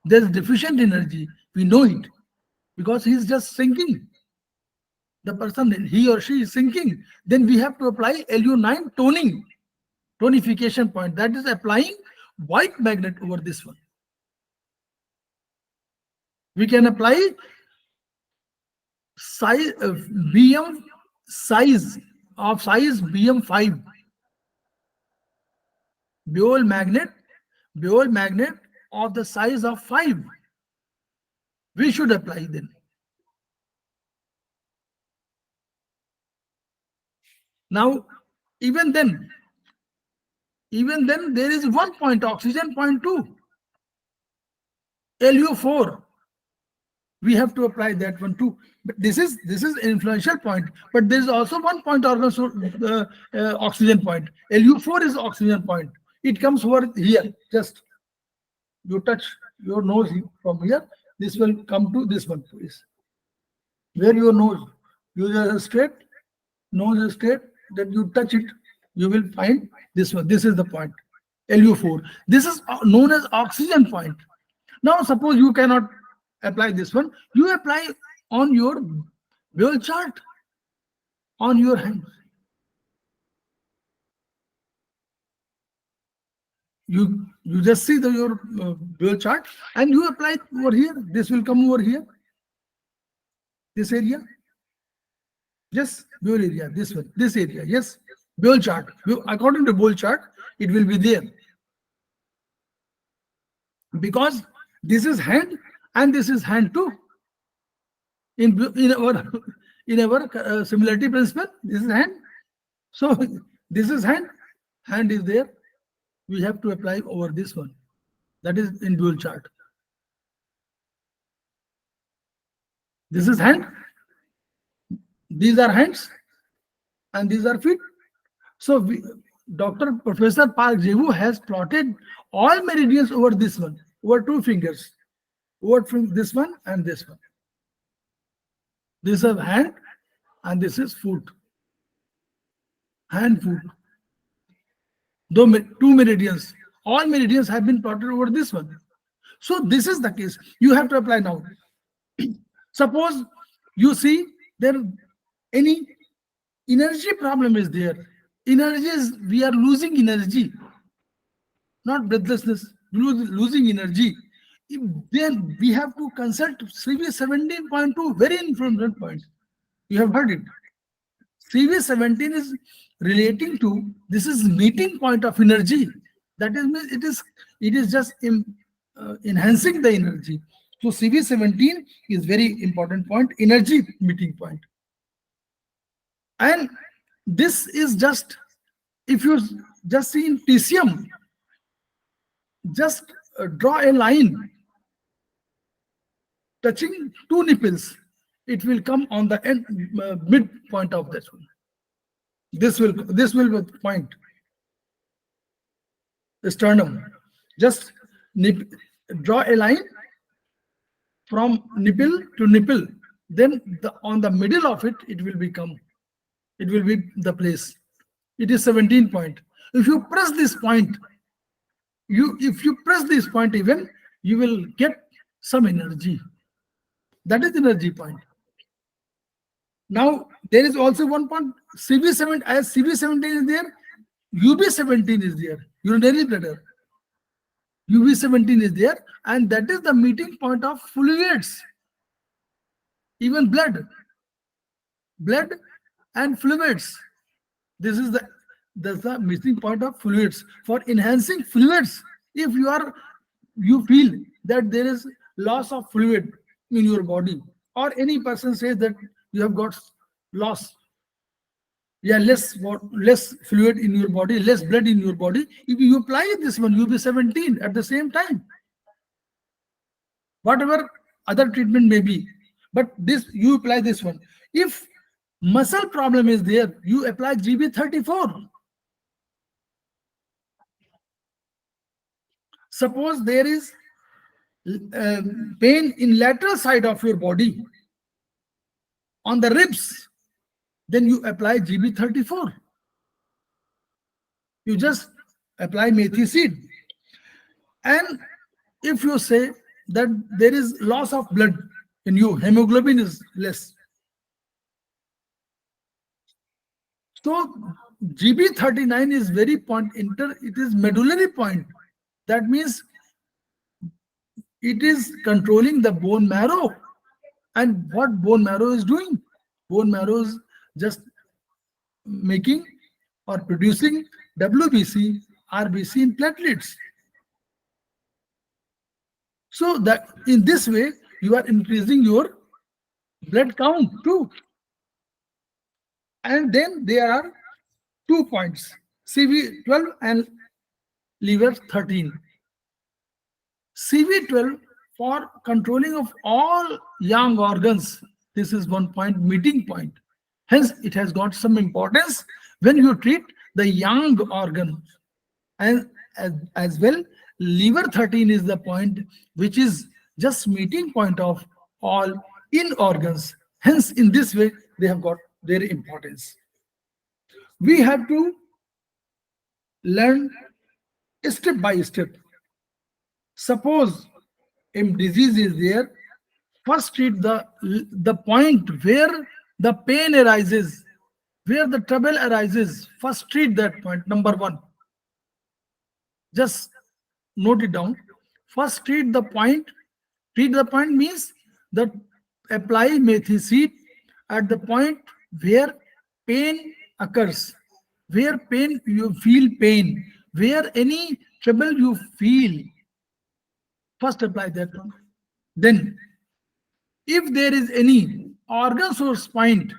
There is deficient energy. We know it because he is just sinking. The person, he or she is sinking. Then we have to apply LU9 toning, tonification point. That is applying white magnet over this one. We can apply size BM size BM5. Goel magnet of the size of 5. We should apply then. Now, even then, there is one point, oxygen point 2, LU4. We have to apply that one too. But this is influential point. But there is also one point organ, oxygen point. LU4 is oxygen point. It comes over here. Just you touch your nose from here. This will come to this one, please. Where your nose, you just straight, nose is straight. Then you touch it, you will find this one. This is the point, LU4. This is known as oxygen point. Now, suppose you cannot apply this one, you apply on your Goel chart on your hand. You just see your Goel chart and you apply over here. This will come over here. This area. Yes, Goel area. This one. This area. Yes. Goel chart. According to Goel chart, it will be there. Because this is hand and this is hand too. In our similarity principle, this is hand. So this is hand. Hand is there. We have to apply over this one. That is in Goel chart. This is hand. These are hands and these are feet. So Professor Park Jeevu has plotted all meridians over this one. over two fingers, over this one and this one. This is hand and this is foot. Hand, foot. Two meridians. All meridians have been plotted over this one. So this is the case. You have to apply now. Suppose you see there any energy problem is there. Energy is, we are losing energy, not breathlessness, losing energy. Then we have to consult CV 17.2, very important point. You have heard it. CV 17 is relating to, this is meeting point of energy. That is, it is just enhancing the energy. So CV 17 is very important point, energy meeting point. And this is just, if you just see in TCM, just draw a line touching two nipples. It will come on the end, mid point of this one. This will be point, the sternum. Just draw a line from nipple to nipple. Then on the middle of it, it will be the place. It is 17 point. If you press this point, even, you will get some energy. That is energy point. Now there is also one point, CV7, as CV17 is there, UB17 is there, urinary bladder. UB17 is there, and that is the meeting point of fluids, even blood and fluids. This is the meeting point of fluids. For enhancing fluids, if you feel that there is loss of fluid in your body, or any person says that you have got loss, less fluid in your body, less blood in your body, if you apply this one, UB17 at the same time, whatever other treatment may be, but this, you apply this one. If muscle problem is there, you apply GB34. Suppose there is pain in lateral side of your body, on the ribs, then you apply GB34. You just apply methi seed. And if you say that there is loss of blood in you, hemoglobin is less, so GB39 is very point, it is medullary point. That means it is controlling the bone marrow. And what bone marrow is doing? Bone marrow is just making or producing WBC, RBC in platelets. So that in this way, you are increasing your blood count too. And then there are 2 points, CV12 and liver 13. CV12 for controlling of all young organs. This is 1 point, meeting point. Hence, it has got some importance when you treat the young organ. And as well, liver 13 is the point which is just meeting point of all in organs. Hence, in this way, they have got their importance. We have to learn step by step. Suppose a disease is there, first treat the point where the pain arises, where the trouble arises. First treat that point, number 1. Just note it down. First treat the point. Treat the point means that apply methi seed at the point where pain occurs, where pain you feel pain, where any trouble you feel. First apply that one. Then, if there is any organ source point,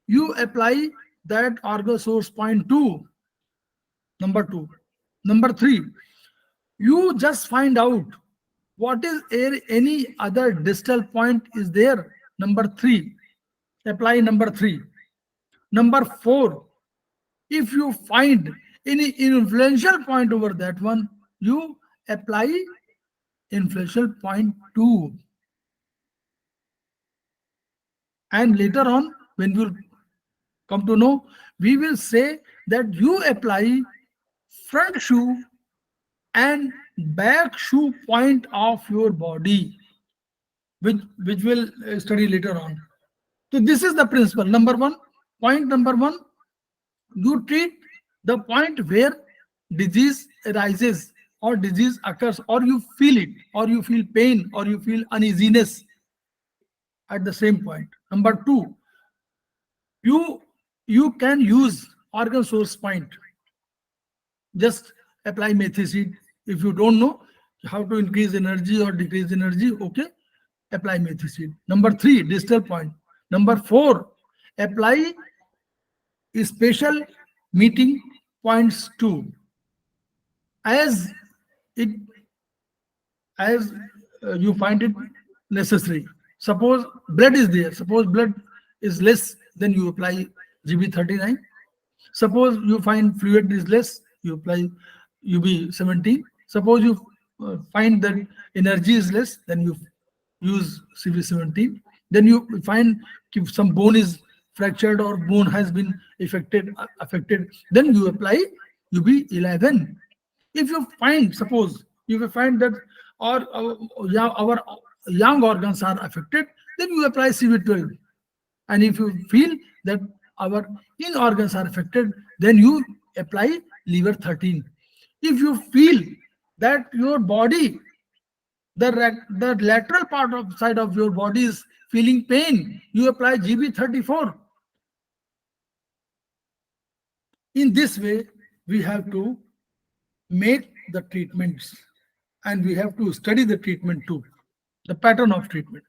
you apply that organ source point too. Number 2. Number 3, you just find out what is any other distal point is there. Number 3, apply number 3. Number 4, if you find any influential point over that one, you apply inflection point 2. And later on, when we'll come to know, we will say that you apply front shoe and back shoe point of your body, which we'll study later on. So this is the principle. Number one, point number one, you treat the point where disease arises or disease occurs, or you feel it, or you feel pain, or you feel uneasiness at the same point. Number two, you you can use organ source point. Just apply methicid. If you don't know how to increase energy or decrease energy, okay, apply methicid. Number three, distal point. Number four, apply special meeting points too. As it as you find it necessary. Suppose blood is there. Suppose blood is less, then you apply GB39. Suppose you find fluid is less, you apply UB17. Suppose you find that energy is less, then you use CV17. Then you find if some bone is fractured or bone has been affected, then you apply UB11. If you find, suppose, if you find that our young organs are affected, then you apply CV12. And if you feel that our in organs are affected, then you apply liver 13. If you feel that your body, the lateral part of side of your body is feeling pain, you apply GB34. In this way, we have to make the treatments, and we have to study the treatment too, the pattern of treatment.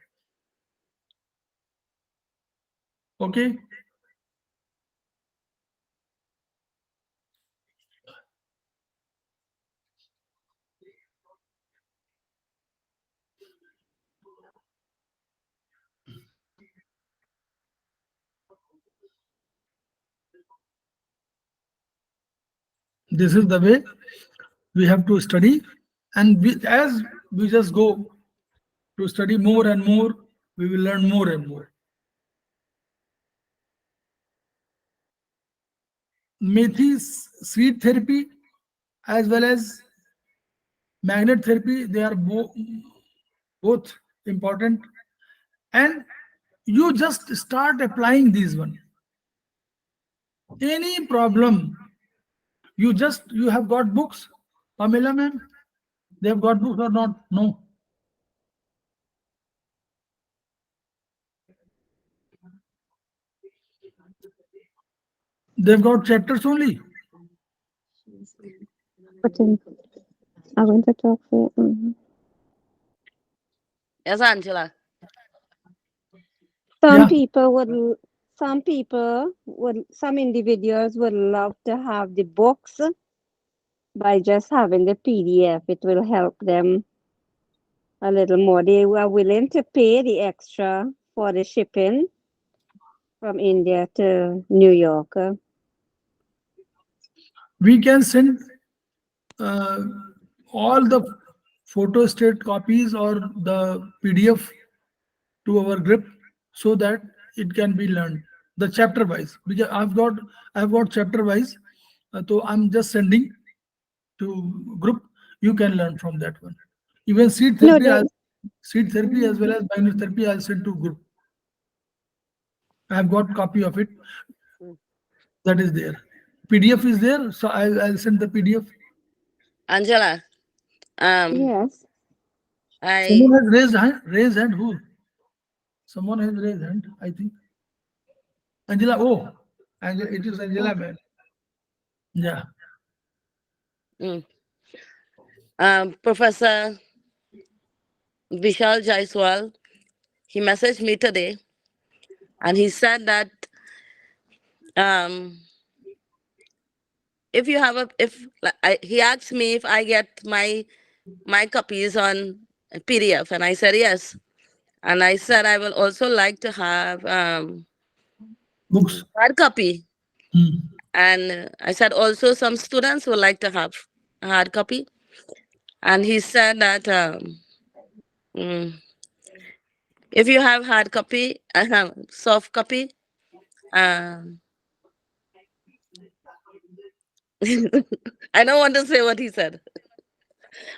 Okay. This is the way we have to study, and as we just go to study more and more, we will learn more and more. Methi seed therapy as well as magnet therapy, they are both important, and you just start applying these one. Any problem, you have got books, Pamela ma'am, they have got books or not? No, they've got chapters only. But I went to talk to. Yes, Angela. Some Yeah, people would. Some people would. Some individuals would love to have the books by just having the PDF. It will help them a little more. They were willing to pay the extra for the shipping from India to New York. we can send uh, all the photo state copies or the PDF to our group so that it can be learned the chapter wise, because I've got chapter wise, so I'm just sending to group. You can learn from that one. Even No, the seed therapy as well as binary therapy, I'll send to group. I've got copy of it, that is there. PDF is there, so I'll send the PDF. Angela. yes. Someone I has raised hand. Raised hand. Who? Someone has raised hand. I think Angela. Oh, Angela. It is Angela, man. Yeah. mm, Professor Vishal Jaiswal, he messaged me today and he said that um if you have a if like, he asked me if I get my copies on PDF, and I said yes. And I said I will also like to have Books. hard copy. Hmm. And I said also some students would like to have a hard copy. And he said that Mm. If you have hard copy, soft copy, um, I don't want to say what he said.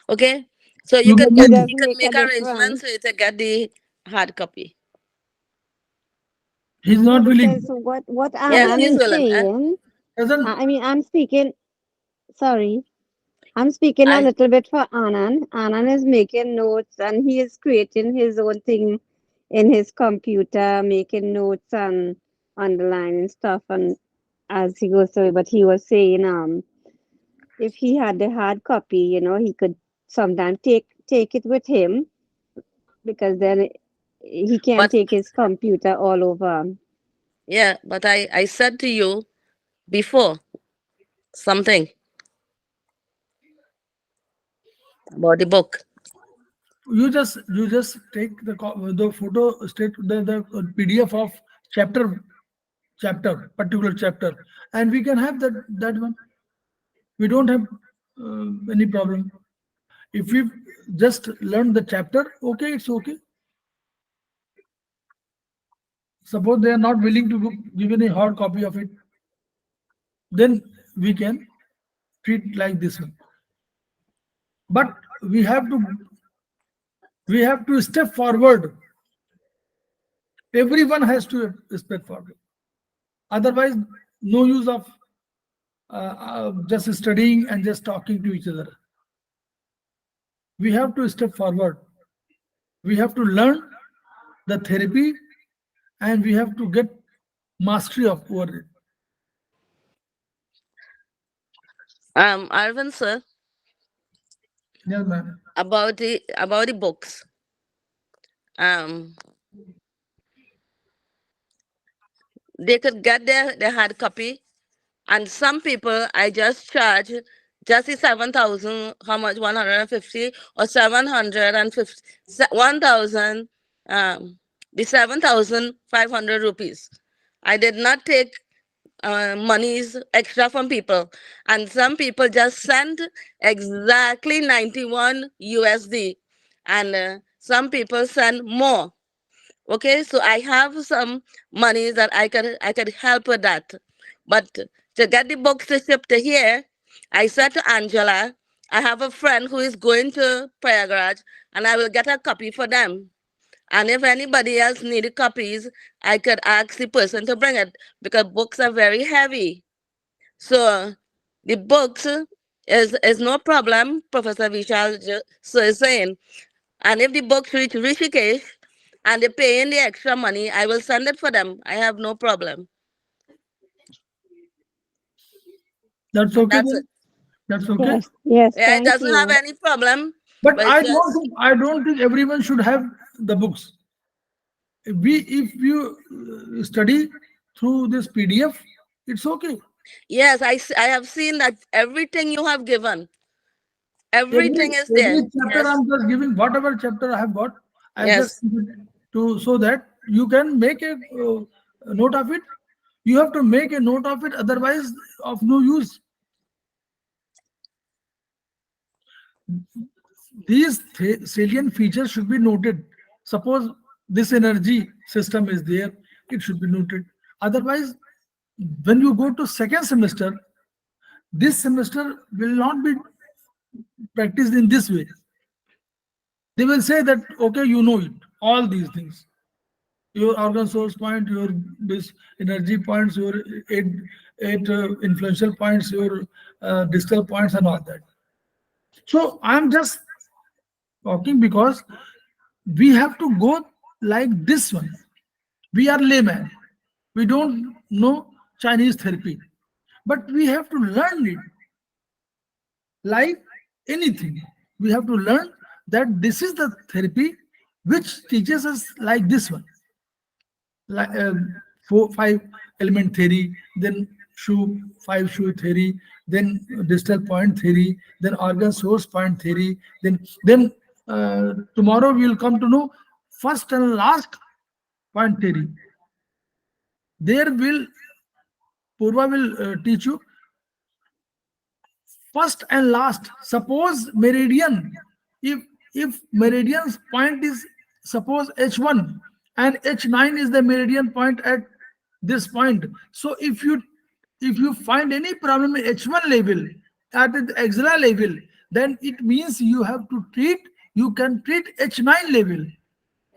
Okay, so you You could can It get, make does he could make a make arrangements difference. for you to get the hard copy. He's Yeah, not willing. because what Yes, Anand he's is willing. saying, Doesn't. I mean, I'm speaking. Sorry, I'm speaking a I little bit for Anand. Anand is making notes and he is creating his own thing in his computer, making notes and underlining stuff and as he goes through. But he was saying, if he had the hard copy, he could sometimes take it with him because then he can but take his computer all over. yeah, but I said to you before something about the book. You just take the photo state the PDF of chapter particular chapter, and we can have that one. We don't have any problem. If we just learn the chapter, okay, it's okay. Suppose they are not willing to give any hard copy of it, then we can treat like this one. But we have to we have to step forward. Everyone has to step forward. Otherwise, no use of just studying and just talking to each other. We have to step forward. We have to learn the therapy, and we have to get mastery of over it. Arvind sir, Yes, ma'am. about the books. Um, they could get their hard copy, and some people I just charge just the 7,000. How much? 150 or 750? 1,000. The 7,500 rupees. I did not take monies extra from people, and some people just send exactly 91 USD, and some people send more. Okay, so I have some money that I could help with that. But to get the books to ship to here, I said to Angela, I have a friend who is going to Prayagraj, and I will get a copy for them. And if anybody else needed copies, I could ask the person to bring it because books are very heavy. So the books is no problem, Professor Vishal so is saying. And if the books reach Rishikesh and they pay in the extra money, I will send it for them. I have no problem. That's And okay that's it. then. That's okay. Yes, yes, Yeah, it thank doesn't have you. any problem. But But it's just I don't think everyone should have the books. If you study through this PDF, it's okay. yes, I have seen that everything you have given, Every everything is every there. chapter Yes, I'm just giving whatever chapter I have got, I've just yes. given to so that you can make a note of it. You have to make a note of it, otherwise of no use. These salient features should be noted. Suppose this energy system is there, it should be noted. Otherwise, when you go to second semester, this semester will not be practiced in this way. They will say that okay, you know it, all these things. Your organ source point, your this energy points, your eight influential points, your distal points, and all that. So I'm just talking because we have to go like this one. We are layman. We don't know Chinese therapy, but we have to learn it like anything. We have to learn that this is the therapy which teaches us like this one, like five element theory, then shoe theory, then distal point theory, then organ source point theory, then tomorrow we will come to know first and last point theory. There will Purva will teach you first and last. Suppose meridian, if if meridian point is suppose h1 and h9 is the meridian point at this point, so if you find any problem in h1 level at the axilla level, then it means you can treat h9 level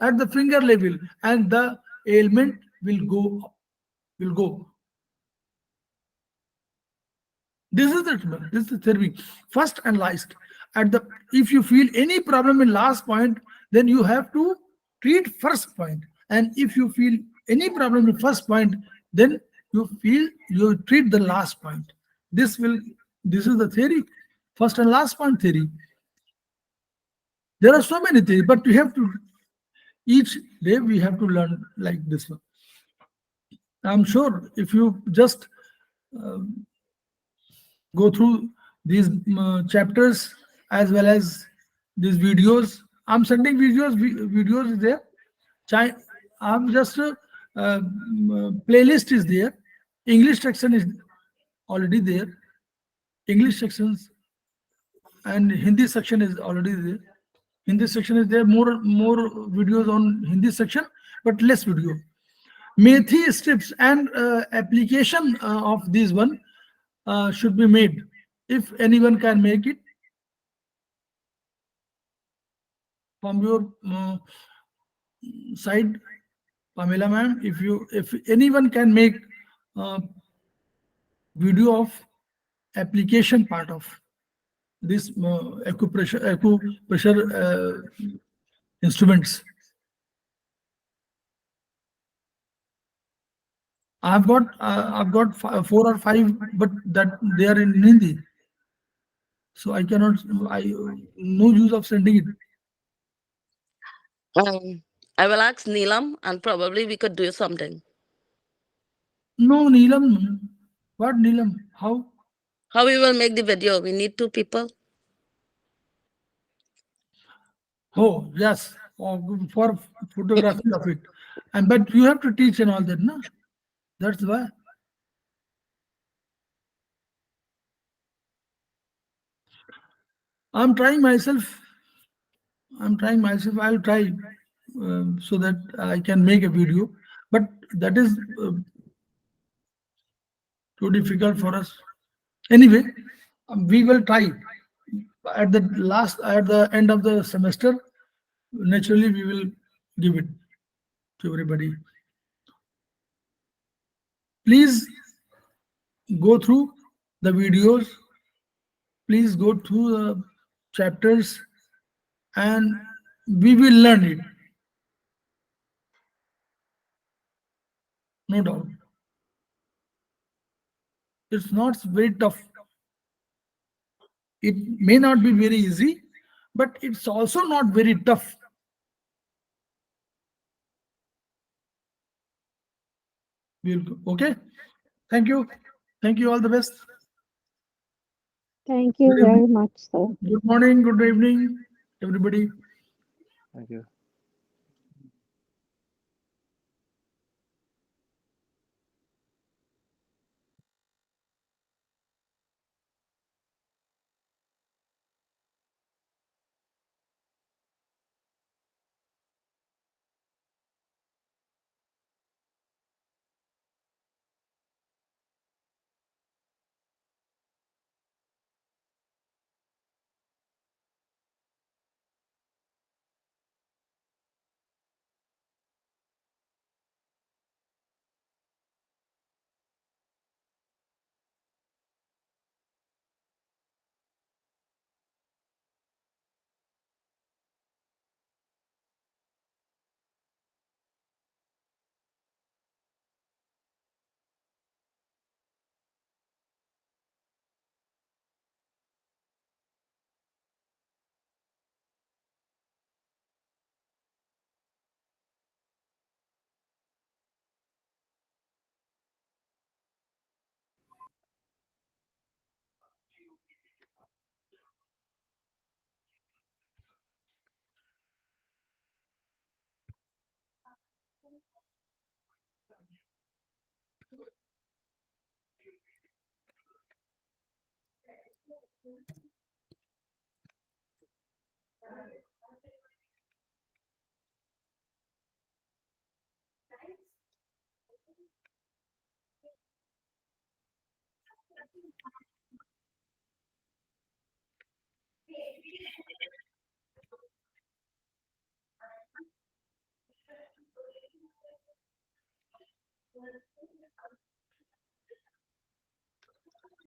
at the finger level, and the ailment will go. This is the therapy. First and last. At the If you feel any problem in last point, then you have to treat first point. And if you feel any problem in first point, then you treat the last point. This is the theory. First and last point theory. There are so many theories, but we have to each day we have to learn like this one. I'm sure if you just go through these chapters as well as these videos. I'm sending videos is there. Chi- I'm just playlist is there. English section is already there. English sections and Hindi section is already there. Hindi section is there. More videos on Hindi section, but less video. Methi strips and application of this one should be made. If anyone can make it from your side, Pamela ma'am, if anyone can make uh, video of application part of this acupressure instruments. I've got four or five, but that they are in Hindi, so I cannot. I no use of sending it. Um, I will ask Neelam, and probably we could do something. No, Neelam. No. What Neelam? How? How we will make the video? We need two people. Oh, yes. For photography of it. And but you have to teach and all that, no? That's why. I'm trying myself. I'm trying myself. I'll try so that I can make a video. But that is too difficult for us. Anyway, we will try. At the end of the semester, naturally we will give it to everybody. Please go through the videos. Please go through the chapters, and we will learn it. No doubt. It's not very tough. It may not be very easy, but it's also not very tough. We'll go. Okay. Thank you. Thank you. All the best. Thank Good you evening. very much, sir. Good morning. Good evening, everybody. Thank you.